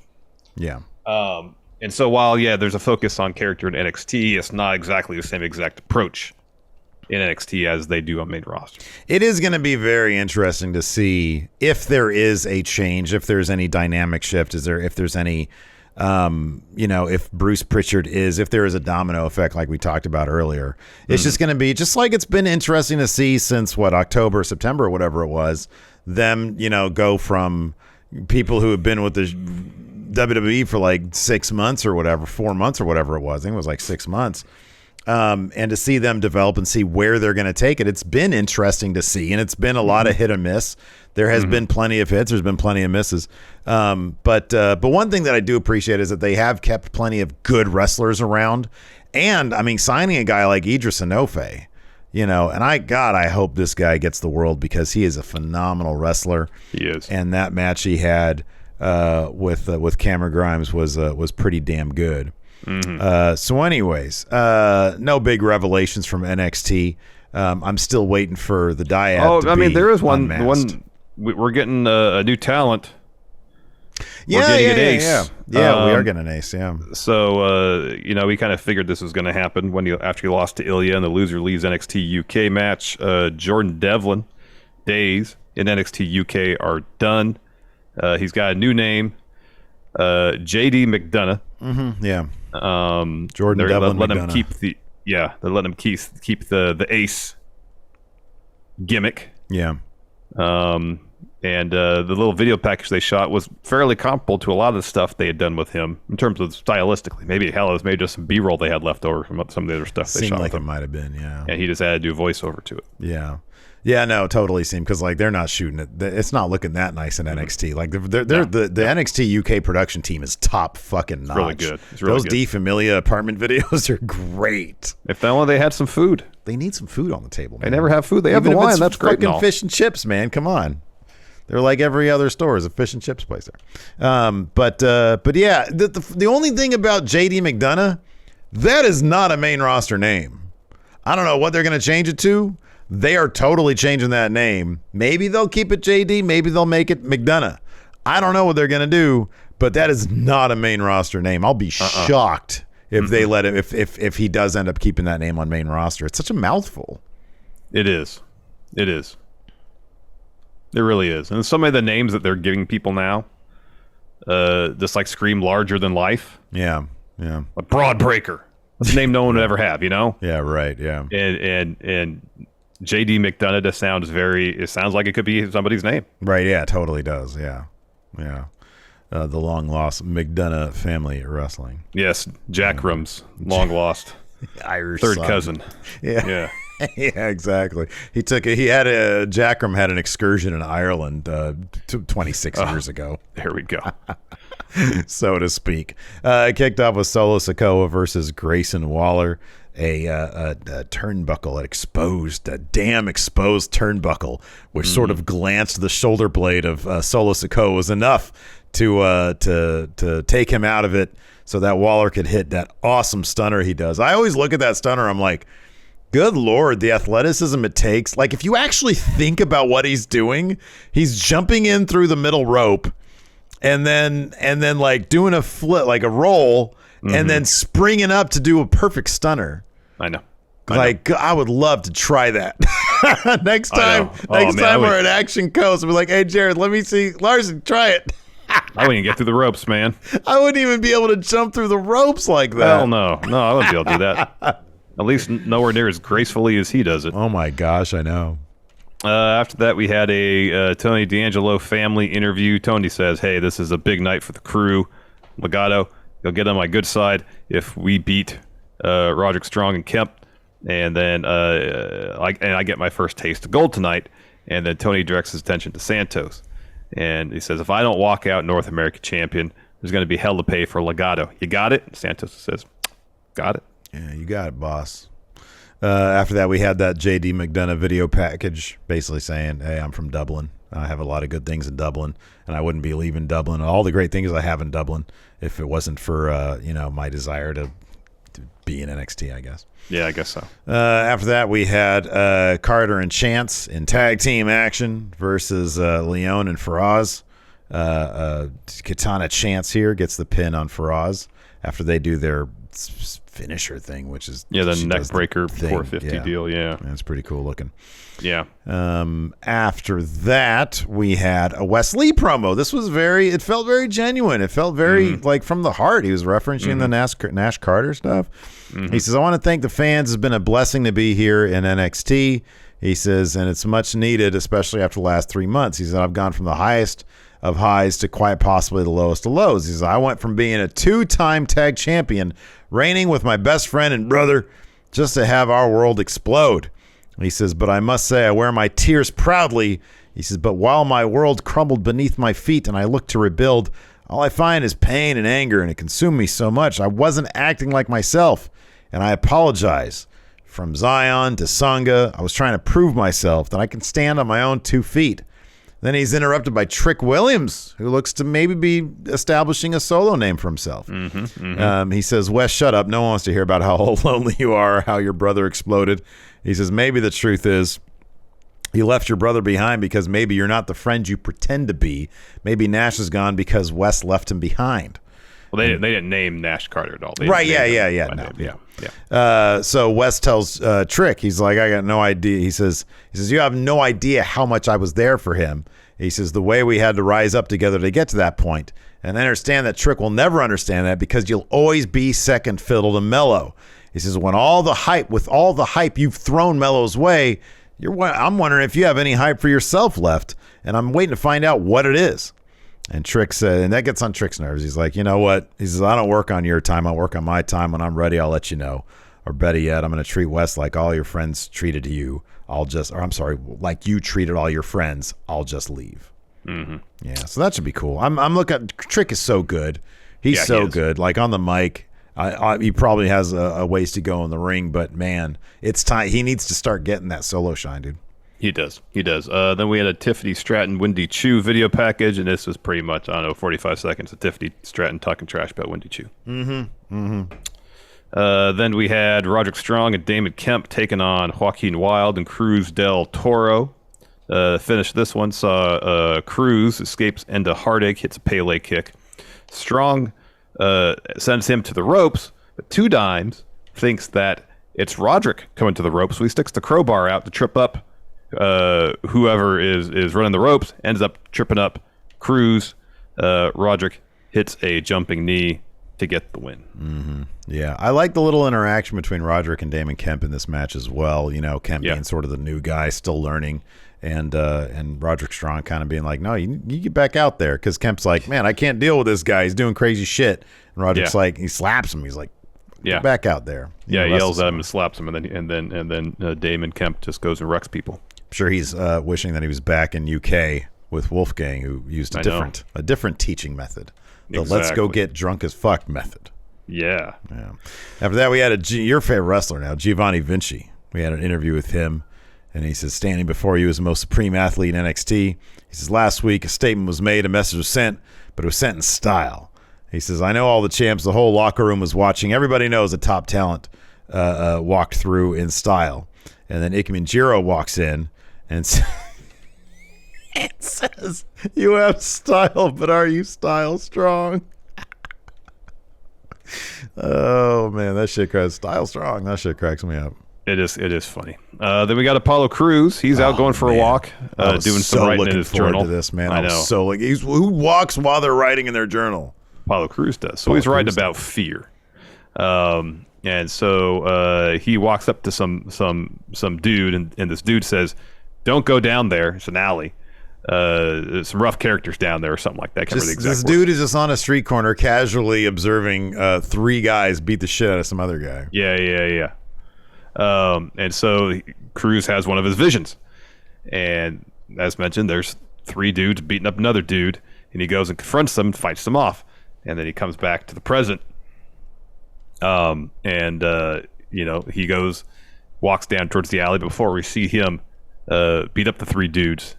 Yeah. And so while, there's a focus on character in NXT, it's not exactly the same exact approach in NXT as they do on main roster. It is going to be very interesting to see if there is a change, if there's any dynamic shift, if there's any, if Bruce Pritchard if there is a domino effect like we talked about earlier. It's just going to be just like it's been interesting to see since October, September, whatever it was, them, go from people who have been with the WWE for like 6 months or whatever, 4 months or whatever it was. I think it was like 6 months. And to see them develop and see where they're going to take it, it's been interesting to see, and it's been a lot of hit and miss. There has been plenty of hits. There's been plenty of misses. But one thing that I do appreciate is that they have kept plenty of good wrestlers around. And, I mean, signing a guy like Idris Enofe, and I hope this guy gets the world because he is a phenomenal wrestler. He is. And that match he had with Cameron Grimes was pretty damn good. So anyways, no big revelations from NXT. I'm still waiting for the dyad. There is unmasked. We're getting a new talent. Yeah, we're getting an ace. Yeah, we are getting an ace. Yeah. So we kind of figured this was going to happen after he lost to Ilya in the loser leaves NXT UK match. Jordan Devlin days in NXT UK are done. He's got a new name, JD McDonough. Yeah. Jordan Devlin. Let him keep they're letting him keep the ace gimmick. Yeah. And the little video package they shot was fairly comparable to a lot of the stuff they had done with him in terms of stylistically. Maybe it was maybe just some B-roll they had left over from some of the other stuff they shot. Seemed like with it him. might have been, yeah. And he just had to do voiceover to it. Yeah. Yeah, no, totally seemed because like they're not shooting it. It's not looking that nice in NXT. Like the NXT UK production team is top fucking notch. Really good. It's really Those good. D Familia apartment videos are great. If only they had some food. They need some food on the table. They man. never have food. They have Even the if wine. it's That's great. fucking fish and chips, man. Come on. They're like every other store is a fish and chips place there. But yeah, the only thing about JD McDonough, that is not a main roster name. I don't know what they're going to change it to. They are totally changing that name. Maybe they'll keep it JD. Maybe they'll make it McDonough. I don't know what they're going to do, but that is not a main roster name. I'll be shocked if they let him, if he does end up keeping that name on main roster. It's such a mouthful. It is. It is. It really is. And some of the names that they're giving people now, just like scream larger than life. Yeah. Yeah. A broad breaker. That's a name no one would ever have, you know? Yeah, right. Yeah. And JD McDonough just sounds it sounds like it could be somebody's name. Right, yeah, it totally does. Yeah. Yeah. The long lost McDonough family wrestling. Yes, Jackrum's long lost Irish third son. cousin. Yeah. Yeah. Yeah, exactly. Jackram had an excursion in Ireland 26 years ago. There we go. So to speak. Kicked off with Solo Sikoa versus Grayson Waller. A turnbuckle exposed, a damn exposed turnbuckle, which sort of glanced the shoulder blade of Solo Sikoa was enough to take him out of it so that Waller could hit that awesome stunner he does. I always look at that stunner, I'm like, good Lord, the athleticism it takes. Like, if you actually think about what he's doing, he's jumping in through the middle rope and then like doing a flip, like a roll, and then springing up to do a perfect stunner. I know. Like, I would love to try that. next time we're at Action Coast, we're like, hey, Jared, let me see. Larson, try it. I wouldn't get through the ropes, man. I wouldn't even be able to jump through the ropes like that. Hell no. No, I wouldn't be able to do that. At least nowhere near as gracefully as he does it. Oh, my gosh, I know. After that, we had a Tony D'Angelo family interview. Tony says, hey, this is a big night for the crew. Legado, you'll get on my good side if we beat Roderick Strong and Kemp. And then I get my first taste of gold tonight. And then Tony directs his attention to Santos. And he says, if I don't walk out North American champion, there's going to be hell to pay for Legado. You got it? Santos says, got it. Yeah, you got it, boss. After that, we had that JD McDonough video package basically saying, hey, I'm from Dublin. I have a lot of good things in Dublin, and I wouldn't be leaving Dublin. All the great things I have in Dublin if it wasn't for, my desire to be in NXT, I guess. Yeah, I guess so. After that, we had Carter and Chance in tag team action versus Leon and Faraz. Katana Chance here gets the pin on Faraz after they do their finisher thing, which is the neck breaker 450 deal. Yeah, that's pretty cool looking. Yeah. After that, we had a Wes Lee promo. This was it felt very genuine. It felt very like from the heart. He was referencing the Nash Carter stuff. He says, I want to thank the fans. It's been a blessing to be here in NXT. He says, and it's much needed, especially after the last 3 months. He said, I've gone from the highest of highs to quite possibly the lowest of lows. He says, I went from being a 2-time tag champion, reigning with my best friend and brother, just to have our world explode. He says, but I must say I wear my tears proudly. He says, but while my world crumbled beneath my feet and I look to rebuild, all I find is pain and anger, and it consumed me so much. I wasn't acting like myself, and I apologize. From Zion to Sangha, I was trying to prove myself that I can stand on my own 2 feet. Then he's interrupted by Trick Williams, who looks to maybe be establishing a solo name for himself. He says, Wes, shut up. No one wants to hear about how lonely you are, how your brother exploded. He says, maybe the truth is you left your brother behind because maybe you're not the friend you pretend to be. Maybe Nash is gone because Wes left him behind. Well, they didn't name Nash Carter at all. Right, yeah. So Wes tells Trick, he's like, I got no idea. He says, you have no idea how much I was there for him. He says, the way we had to rise up together to get to that point. And I understand that Trick will never understand that because you'll always be second fiddle to Mello. He says, with all the hype you've thrown Mello's way, I'm wondering if you have any hype for yourself left, and I'm waiting to find out what it is. And Trick said, and that gets on Trick's nerves. He's like, you know what? He says, I don't work on your time. I work on my time. When I'm ready, I'll let you know. Or better yet, I'm going to treat Wes like all your friends treated you. Like you treated all your friends. I'll just leave. Mm-hmm. Yeah, so that should be cool. I'm looking. Trick is so good. He's so good. Like on the mic, he probably has a ways to go in the ring, but man, it's time. He needs to start getting that solo shine, dude. He does. Then we had a Tiffany Stratton, Wendy Chu video package, and this was pretty much, 45 seconds of Tiffany Stratton talking trash about Wendy Chu. Then we had Roderick Strong and Damon Kemp taking on Joaquin Wilde and Cruz del Toro. Finished this one, saw Cruz escapes into Heartache, hits a Pele kick. Strong sends him to the ropes, but Two Dimes thinks that it's Roderick coming to the ropes, so he sticks the crowbar out to trip up whoever is running the ropes, ends up tripping up Cruz. Roderick hits a jumping knee to get the win. Mm-hmm. Yeah, I like the little interaction between Roderick and Damon Kemp in this match as well. You know, Kemp being sort of the new guy, still learning, and Roderick Strong kind of being like, no, you get back out there, because Kemp's like, man, I can't deal with this guy. He's doing crazy shit. And Roderick's like, he slaps him. He's like, get back out there. He yells at him and slaps him, and then Damon Kemp just goes and wrecks people. I'm sure he's wishing that he was back in UK with Wolfgang, who used a different teaching method. The let's go get drunk as fuck method. Yeah. After that, we had your favorite wrestler now, Giovanni Vinci. We had an interview with him, and he says, standing before you as the most supreme athlete in NXT. He says, last week a statement was made, a message was sent, but it was sent in style. He says, I know all the champs, the whole locker room was watching. Everybody knows a top talent walked through in style. And then Ikemen Jiro walks in and it says, you have style, but are you style strong? Oh, man, that shit cracks. Style strong. That shit cracks me up. It is funny. Then we got Apollo Crews. He's out going for a walk, doing some writing in his journal. To this, man. I know. So who walks while they're writing in their journal? Apollo Crews does. So he's writing about fear. And so he walks up to some dude, and this dude says, "Don't go down there. It's an alley. There's some rough characters down there," or something like that. I can't remember the exact this words. Dude is just on a street corner, casually observing three guys beat the shit out of some other guy. Yeah. And so Cruz has one of his visions, and as mentioned, there's three dudes beating up another dude, and he goes and confronts them, fights them off, and then he comes back to the present. He walks down towards the alley, but before we see him beat up the three dudes,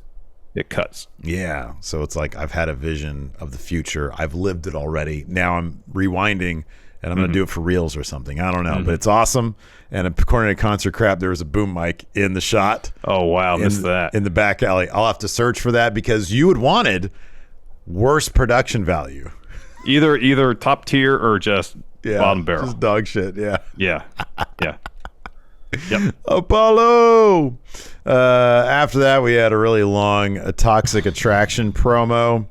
it cuts. Yeah, so it's like, I've had a vision of the future. I've lived it already. Now I'm rewinding, and I'm going to do it for reals or something. I don't know, but it's awesome. And according to Concert Crap, there was a boom mic in the shot. Oh, wow, missed that. In the back alley. I'll have to search for that, because you had wanted worse production value. Either top tier or just bottom barrel. Just dog shit, yeah. Yeah. Yep. Apollo! After that, we had a really long Toxic Attraction promo.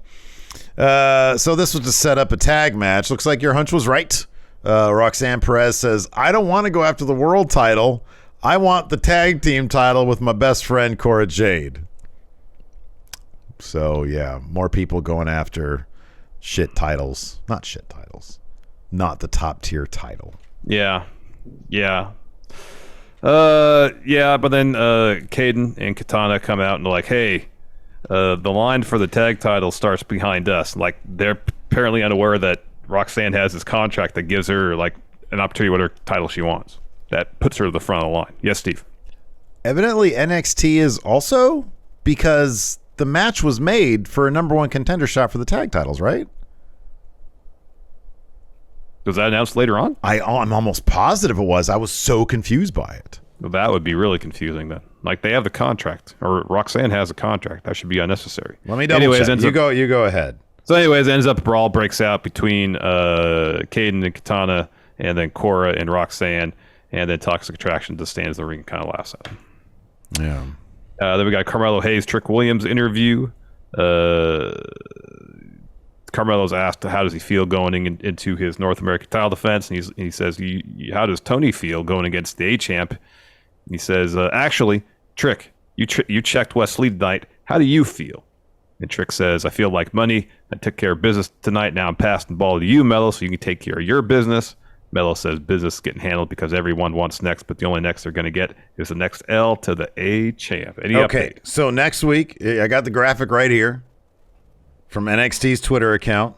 So this was to set up a tag match. Looks like your hunch was right. Roxanne Perez says, I don't want to go after the world title. I want the tag team title with my best friend, Cora Jade. So, yeah, more people going after shit titles. Not shit titles. Not the top tier title. Yeah. But then Caden and Katana come out and they're like, hey, the line for the tag title starts behind us. Like, they're apparently unaware that Roxanne has this contract that gives her like an opportunity with her title she wants. That puts her to the front of the line. Yes, Steve. Evidently NXT is also, because the match was made for a number one contender shot for the tag titles, right? Was that announced later on? I'm almost positive it was. I was so confused by it. Well, that would be really confusing then. Like, they have the contract, or Roxanne has a contract. That should be unnecessary. Let me double check. You go ahead. So anyways, ends up a brawl breaks out between Caden and Katana, and then Cora and Roxanne, and then Toxic Attraction just stands in the ring and kind of laughs at them. Yeah. Then we got Carmelo Hayes, Trick Williams interview. Carmelo's asked how does he feel going into his North American title defense, and he says, how does Tony feel going against the A-Champ? He says, actually, Trick, You checked Wesley tonight. How do you feel? And Trick says, I feel like money. I took care of business tonight. Now I'm passing the ball to you, Mello, so you can take care of your business. Mello says business is getting handled because everyone wants next, but the only next they're going to get is the next L to the A champ. Any update? So next week, I got the graphic right here from NXT's Twitter account.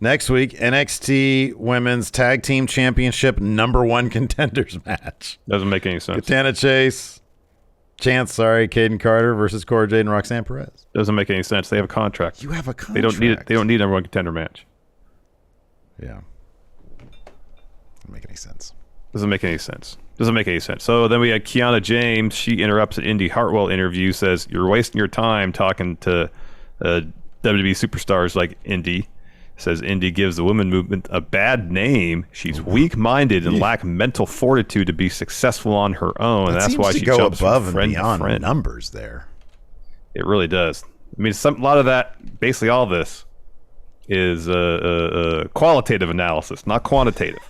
Next week, NXT Women's Tag Team Championship #1 contenders match. Doesn't make any sense. Katana Chase, Caden Carter versus Cora Jade and Roxanne Perez. Doesn't make any sense. They have a contract. You have a contract. They don't need it. They don't need a #1 contender match. Yeah. Doesn't make any sense. Doesn't make any sense. So then we had Kiana James. She interrupts an Indy Hartwell interview, says, you're wasting your time talking to WWE superstars like Indy. Says Indy gives the women movement a bad name. She's weak-minded and lack mental fortitude to be successful on her own. And that's why she go jumps above from and friend to beyond friend. numbers there. It really does. I mean, a lot of that, basically all this, is qualitative analysis, not quantitative.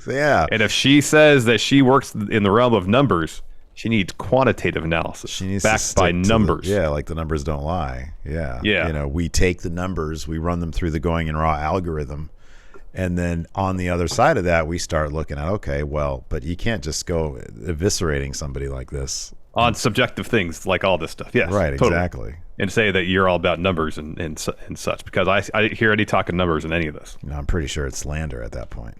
Yeah. And if she says that she works in the realm of numbers, she needs quantitative analysis. She needs backed by numbers. Like the numbers don't lie. Yeah. Yeah. We take the numbers, we run them through the Going in Raw algorithm, and then on the other side of that, we start looking at, okay, well, but you can't just go eviscerating somebody like this. On subjective things like all this stuff. Yes. Right, totally. exactly. And say that you're all about numbers and such, because I didn't hear any talking numbers in any of this. I'm pretty sure it's slander at that point.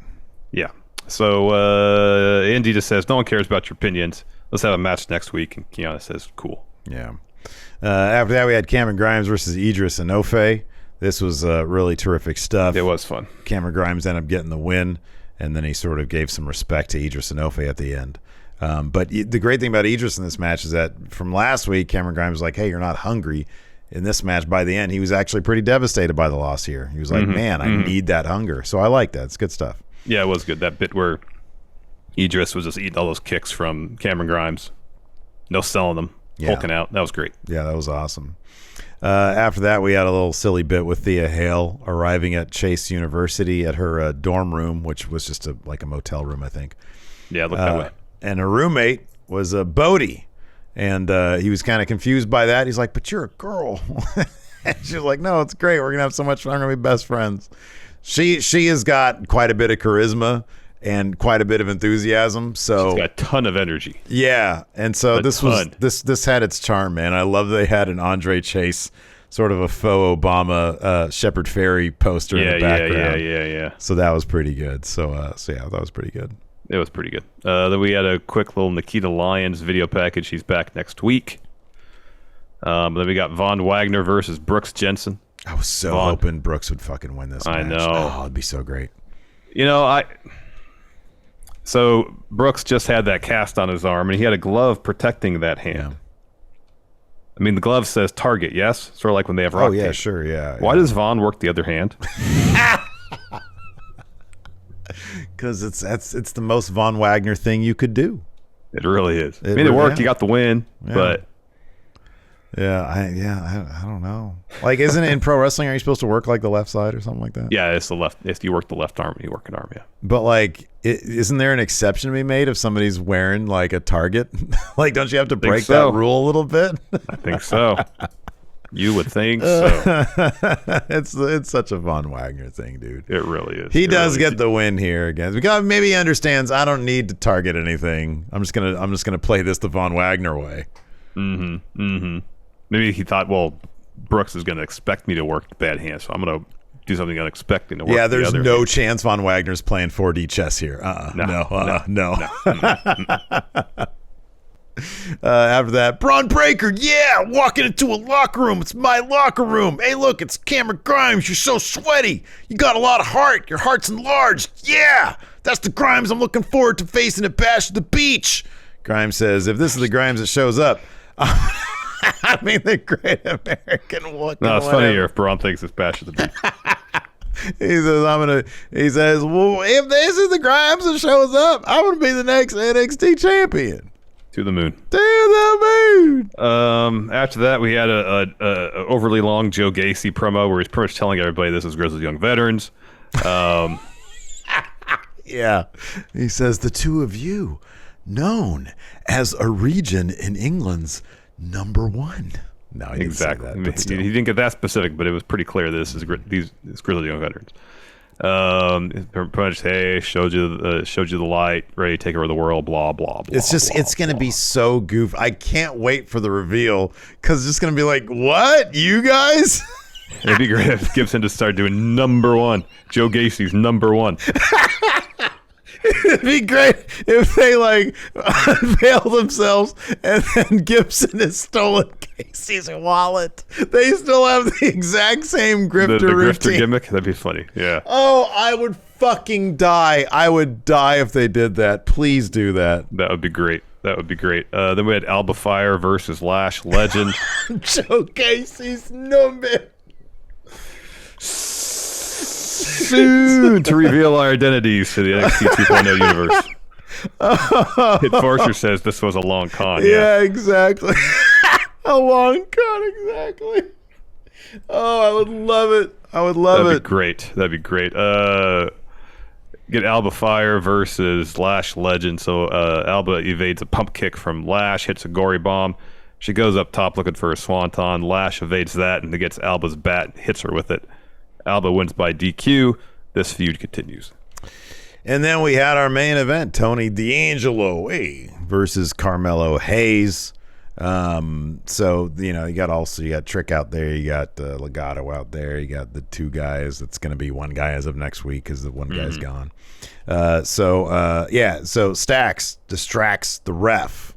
Yeah. So Indy just says, no one cares about your opinions. Let's have a match next week. And Kiana says, cool. Yeah. After that, we had Cameron Grimes versus Idris Enofe. This was really terrific stuff. It was fun. Cameron Grimes ended up getting the win, and then he sort of gave some respect to Idris Enofe at the end. But the great thing about Idris in this match is that from last week, Cameron Grimes was like, hey, you're not hungry. In this match, by the end, he was actually pretty devastated by the loss here. He was like, man, I need that hunger. So I like that. It's good stuff. Yeah, it was good. That bit where Idris was just eating all those kicks from Cameron Grimes. No selling them. Hulking out. That was great. Yeah, that was awesome. After that, we had a little silly bit with Thea Hale arriving at Chase University at her dorm room, which was just like a motel room, I think. Yeah, it looked that way. And her roommate was Bodie. And he was kind of confused by that. He's like, but you're a girl. And she was like, no, it's great. We're going to have so much fun. We're going to be best friends. She has got quite a bit of charisma and quite a bit of enthusiasm. So she's got a ton of energy. Yeah. And so this had its charm, man. I love they had an Andre Chase, sort of a faux Obama Shepard Fairey poster in the background. Yeah. So that was pretty good. So yeah, that was pretty good. It was pretty good. Then we had a quick little Nikita Lyons video package. She's back next week. Then we got Von Wagner versus Brooks Jensen. I was so hoping Brooks would fucking win this match. I know. Oh, it'd be so great. So Brooks just had that cast on his arm, and he had a glove protecting that hand. Yeah. I mean, the glove says target, yes? Sort of like when they have rock tape. Sure, yeah. Why does Vaughn work the other hand? Because it's the most Von Wagner thing you could do. It really is. It worked. You got the win, but... I don't know. Like, isn't it in pro wrestling? Are you supposed to work like the left side or something like that? Yeah, it's the left. If you work the left arm, you work an arm. Yeah. But like, isn't there an exception to be made if somebody's wearing like a target? Like, don't you have to break that rule a little bit? I think so. You would think so. It's such a Von Wagner thing, dude. It really is. He does get the win here again because maybe he understands I don't need to target anything. I'm just gonna play this the Von Wagner way. Maybe he thought, well, Brooks is going to expect me to work the bad hand, so I'm going to do something unexpected to work. Yeah, there's the other no hand. Chance Von Wagner's playing 4D chess here. No. After that, Braun Breaker, walking into a locker room. It's my locker room. Hey, look, it's Cameron Grimes. You're so sweaty. You got a lot of heart. Your heart's enlarged. Yeah, that's the Grimes I'm looking forward to facing at Bash at the Beach. Grimes says, if this is the Grimes that shows up, I mean, the Great American Look. No, it's funnier if Braun thinks it's Bash at the Beach. He says, well, if this is the Grimes that shows up, I'm going to be the next NXT champion. To the moon. To the moon. After that, we had a overly long Joe Gacy promo where he's pretty much telling everybody this is Grizzled Young Veterans. Yeah. He says, the two of you, known as a region in England's number one. No, he didn't say that. But still. He didn't get that specific, but it was pretty clear this is these grizzled young veterans. Pretty much, hey, showed you the light, ready to take over the world, blah blah blah. It's gonna be so goofy. I can't wait for the reveal because it's just gonna be like, what, you guys? It'd be great if Gibson just started doing number one. Joe Gacy's number one. It'd be great if they like unveil themselves and then Gibson has stolen Casey's wallet. They still have the exact same grifter the routine. Grifter gimmick. That'd be funny. Yeah. Oh, I would fucking die. I would die if they did that. Please do that. That would be great. Then we had Alba Fire versus Lash Legend. Joe Casey's number. Soon to reveal our identities to the NXT 2.0 universe. Hit Forster says this was a long con. Yeah, exactly. A long con, exactly. Oh, I would love it. That'd be great. Get Alba Fire versus Lash Legend. So Alba evades a pump kick from Lash, hits a gory bomb. She goes up top looking for a swanton. Lash evades that and gets Alba's bat, hits her with it. Alba wins by DQ. This feud continues. And then we had our main event, Tony D'Angelo versus Carmelo Hayes. So, you got Trick out there. You got Legato out there. You got the two guys. That's going to be one guy as of next week because the one guy's gone. So Stacks distracts the ref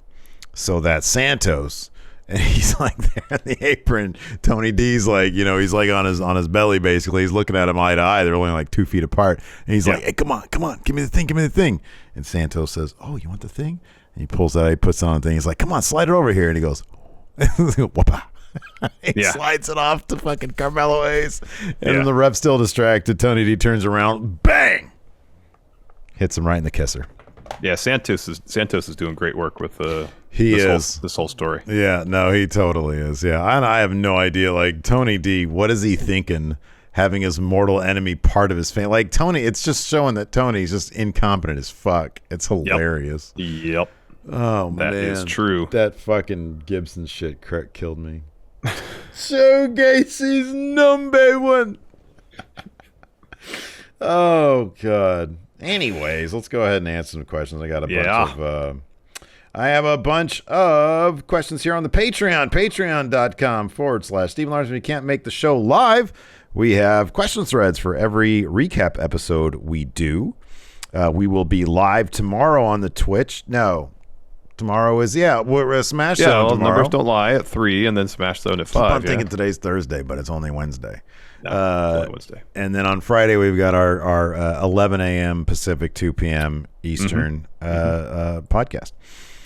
so that Santos... And he's like there in the apron. Tony D's like, he's like on his belly basically. He's looking at him eye to eye. They're only like 2 feet apart. And he's like, hey, come on, give me the thing. And Santos says, oh, you want the thing? And he pulls that out, he puts it on the thing. He's like, come on, slide it over here. And he goes, whoop. He slides it off to fucking Carmelo Hayes. And then the ref's still distracted. Tony D turns around, bang! Hits him right in the kisser. Yeah, Santos is doing great work with this whole story. Yeah, no, he totally is. Yeah, and I have no idea. Like Tony D, what is he thinking? Having his mortal enemy part of his family, like Tony, it's just showing that Tony's just incompetent as fuck. It's hilarious. Yep. Oh man, that is true. That fucking Gibson shit killed me. Joe Gacy's number one. Oh god. Anyways, let's go ahead and answer some questions. I got I have a bunch of questions here on the Patreon, patreon.com/Stephen Larson. If you can't make the show live, we have question threads for every recap episode we do. We will be live tomorrow on the Twitch. No, tomorrow is, we're Smash Zone tomorrow. Numbers don't lie at 3 and then Smash Zone at 5. I'm thinking today's Thursday, but it's only Wednesday. No, it's only Wednesday. And then on Friday, we've got our 11 a.m. Pacific, 2 p.m. Eastern podcast.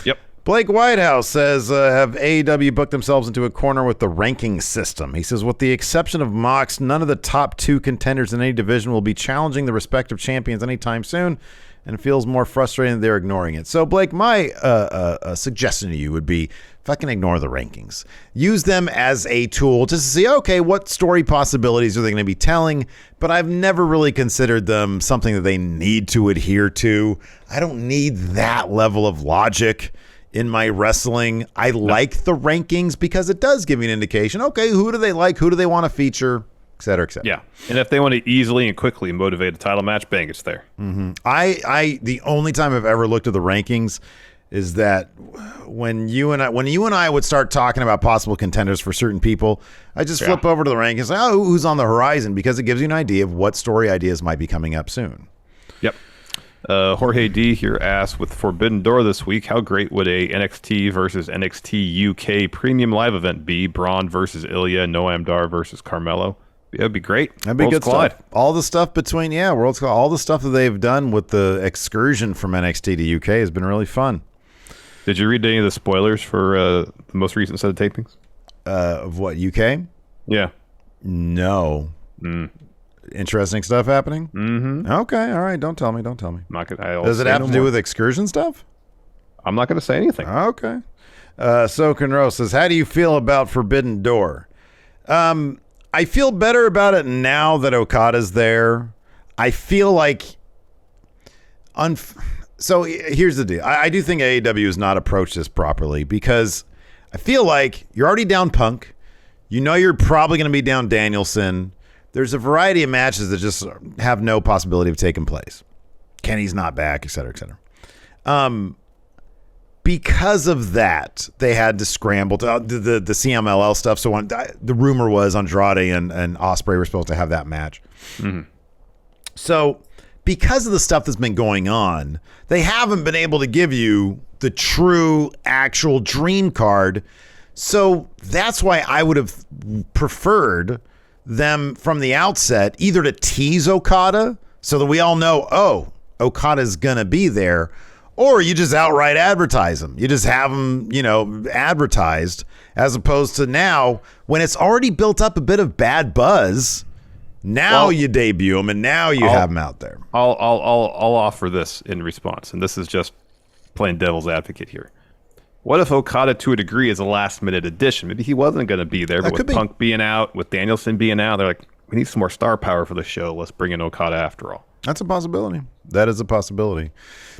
Yep. Blake Whitehouse says, have AEW booked themselves into a corner with the ranking system? He says, with the exception of Mox, none of the top 2 contenders in any division will be challenging the respective champions anytime soon, and it feels more frustrating that they're ignoring it. So, Blake, my suggestion to you would be fucking ignore the rankings. Use them as a tool just to see, okay, what story possibilities are they going to be telling? But I've never really considered them something that they need to adhere to. I don't need that level of logic in my wrestling. I like the rankings because it does give me an indication, okay, who do they like? Who do they want to feature? Et cetera, et cetera. Yeah, and if they want to easily and quickly motivate a title match, bang, it's there. Mm-hmm. I the only time I've ever looked at the rankings is that when you and I would start talking about possible contenders for certain people, I just flip over to the rankings and say, oh, who's on the horizon? Because it gives you an idea of what story ideas might be coming up soon. Yep. Jorge D here asks, with Forbidden Door this week, how great would a NXT versus NXT UK premium live event be? Braun versus Ilya, Noam Dar versus Carmelo. Yeah, it'd be great. That'd be good stuff. All the stuff between, World's Collide, all the stuff that they've done with the excursion from NXT to UK has been really fun. Did you read any of the spoilers for the most recent set of tapings? Of what, UK? Yeah. No. Interesting stuff happening? Mm-hmm. Okay, all right. Don't tell me. Does it have to do with excursion stuff? I'm not going to say anything. Okay. Sokenro says, how do you feel about Forbidden Door? I feel better about it now that OKADA's there. I feel like... So here's the deal. I do think AEW has not approached this properly because I feel like you're already down Punk. You know you're probably going to be down Danielson. There's a variety of matches that just have no possibility of taking place. Kenny's not back, et cetera, et cetera. Because of that, they had to scramble to the CMLL stuff. So the rumor was Andrade and Ospreay were supposed to have that match. Mm-hmm. So because of the stuff that's been going on, they haven't been able to give you the true, actual dream card. So that's why I would have preferred them from the outset either to tease Okada so that we all know, oh, Okada's going to be there, or you just outright advertise them. You just have them, advertised, as opposed to now when it's already built up a bit of bad buzz. Now you debut them, and now you have them out there. I'll offer this in response, and this is just playing devil's advocate here. What if Okada, to a degree, is a last-minute addition? Maybe he wasn't going to be there, but with Punk being out, with Danielson being out, they're like, we need some more star power for the show. Let's bring in Okada after all. That's a possibility. That is a possibility.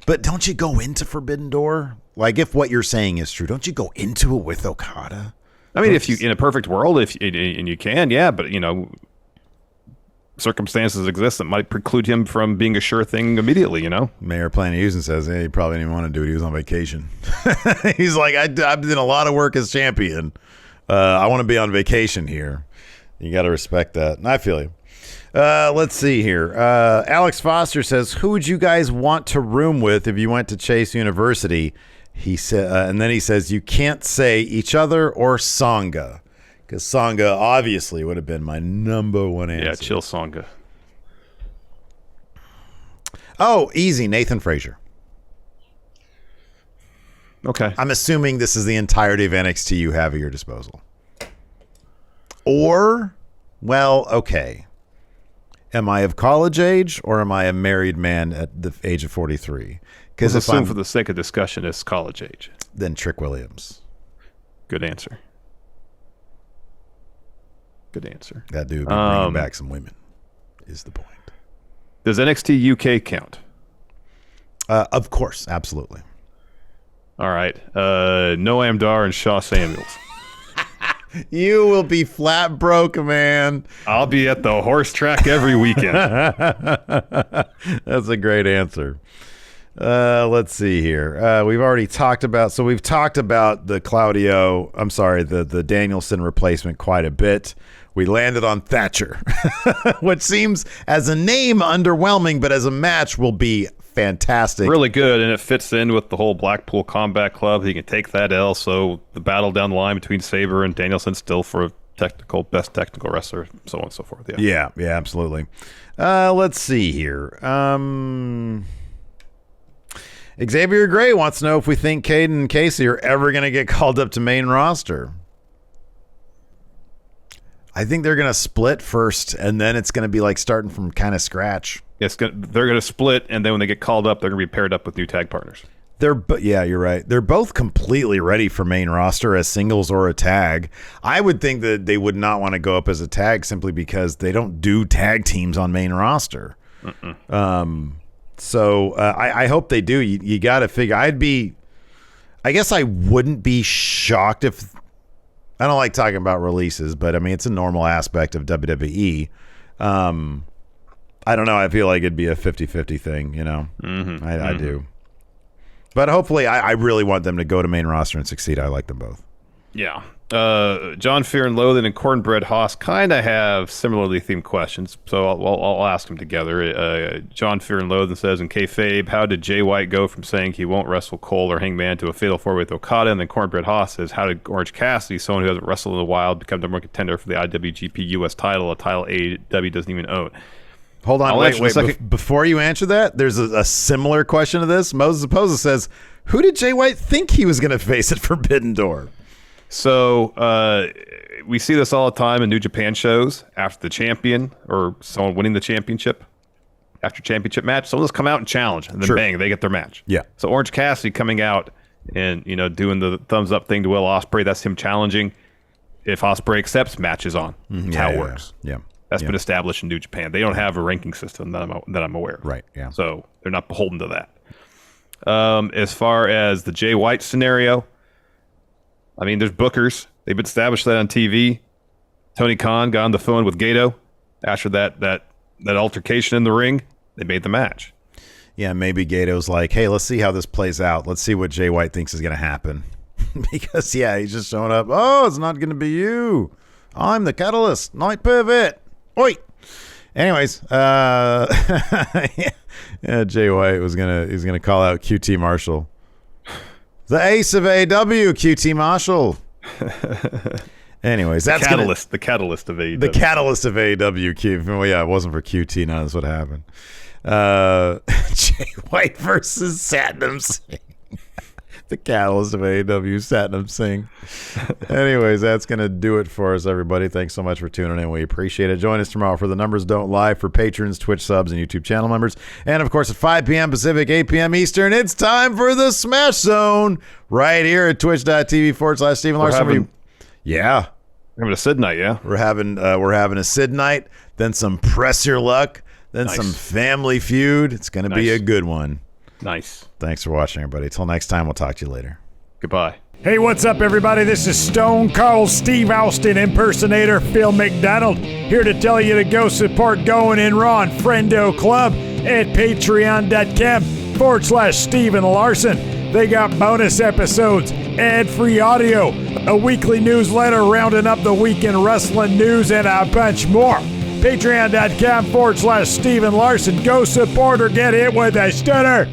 But don't you go into Forbidden Door? Like, if what you're saying is true, don't you go into it with Okada? I mean, if you, in a perfect world, and you can, yeah, but, circumstances exist that might preclude him from being a sure thing immediately, Mayor Planet Houston says, hey, he probably didn't want to do it. He was on vacation. He's like, I've done a lot of work as champion. I want to be on vacation here. You got to respect that. And I feel you. Let's see here. Alex Foster says, who would you guys want to room with if you went to Chase University? He said, and then he says, you can't say each other or Sangha. Because Sangha obviously would have been my number one answer. Yeah, chill Sangha. Oh, easy. Nathan Frazier. Okay. I'm assuming this is the entirety of NXT you have at your disposal. Or, well, okay. Am I of college age or am I a married man at the age of 43? Because assume for the sake of discussion, it's college age. Then Trick Williams. Good answer. Good answer. That dude be bringing back some women is the point. Does NXT UK count? Of course. Absolutely. All right. Noam Dar and Shaw Samuels. You will be flat broke, man. I'll be at the horse track every weekend. That's a great answer. Let's see here. We've already talked about, we've talked about the the Danielson replacement quite a bit. We landed on Thatcher, which seems as a name underwhelming, but as a match will be fantastic. Really good, and it fits in with the whole Blackpool Combat Club. He can take that L, so the battle down the line between Sabre and Danielson still for a best technical wrestler, so on and so forth. Yeah, absolutely. Let's see here. Xavier Gray wants to know if we think Caden and Casey are ever going to get called up to main roster. I think they're going to split first, and then it's going to be like starting from kind of scratch. They're going to split, and then when they get called up, they're going to be paired up with new tag partners. Yeah, you're right. They're both completely ready for main roster as singles or a tag. I would think that they would not want to go up as a tag simply because they don't do tag teams on main roster. So I hope they do. You got to figure. I guess I wouldn't be shocked if. I don't like talking about releases, but I mean it's a normal aspect of WWE. I don't know. I feel like it'd be a 50-50 thing. I do. But hopefully, I really want them to go to main roster and succeed. I like them both. Yeah. John Fear and Loathing and Cornbread Haas kind of have similarly themed questions, so I'll ask them together. John Fear and Loathing says, in kayfabe, how did Jay White go from saying he won't wrestle Cole or Hangman to a fatal four-way with Okada? And then Cornbread Haas says, how did Orange Cassidy, someone who hasn't wrestled in a while, become number one contender for the IWGP US title, a title AEW doesn't even own? Hold on, wait. Before you answer that, there's a similar question to this. Moses Opposa says, who did Jay White think he was going to face at Forbidden Door? So we see this all the time in New Japan shows. After the champion or someone winning the championship, after championship match, someone just come out and challenge, and then bang, they get their match. Yeah. So Orange Cassidy coming out and doing the thumbs up thing to Will Ospreay, that's him challenging. If Ospreay accepts, match is on. That's how it works. Yeah. That's been established in New Japan. They don't have a ranking system that I'm aware of. Right. Yeah. So they're not beholden to that. As far as the Jay White scenario, I mean, there's bookers. They've established that on TV. Tony Khan got on the phone with Gato after that altercation in the ring. They made the match. Yeah, maybe Gato's like, hey, let's see how this plays out. Let's see what Jay White thinks is going to happen. Because, yeah, he's just showing up. Oh, it's not going to be you. I'm the Catalyst. Night Pivot. Oi. Anyways, Jay White he's gonna call out QT Marshall. The ace of AEW, QT Marshall. Anyways, that's the catalyst of AEW. The catalyst of AEW. Well, yeah, it wasn't for QT. None of this would happen. Jay White versus Satnam Singh. The catalyst of AEW, Satnam Singh. Anyways, that's going to do it for us, everybody. Thanks so much for tuning in. We appreciate it. Join us tomorrow for The Numbers Don't Lie for patrons, Twitch subs, and YouTube channel members. And, of course, at 5 p.m. Pacific, 8 p.m. Eastern, it's time for the Smash Zone right here at twitch.tv/Stephen Larson. We're having a Sid night, yeah? We're having a Sid night, then some Press Your Luck, then some Family Feud. It's going to be a good one. Nice. Thanks for watching, everybody. Till next time, we'll talk to you later. Goodbye. Hey, what's up, everybody? This is Stone Cold Steve Austin impersonator Phil McDonald here to tell you to go support Going In Raw and Friendo Club at patreon.com/Stephen Larson. They got bonus episodes, ad-free audio, a weekly newsletter rounding up the weekend wrestling news, and a bunch more. Patreon.com/Stephen Larson. Go support or get hit with a stunner.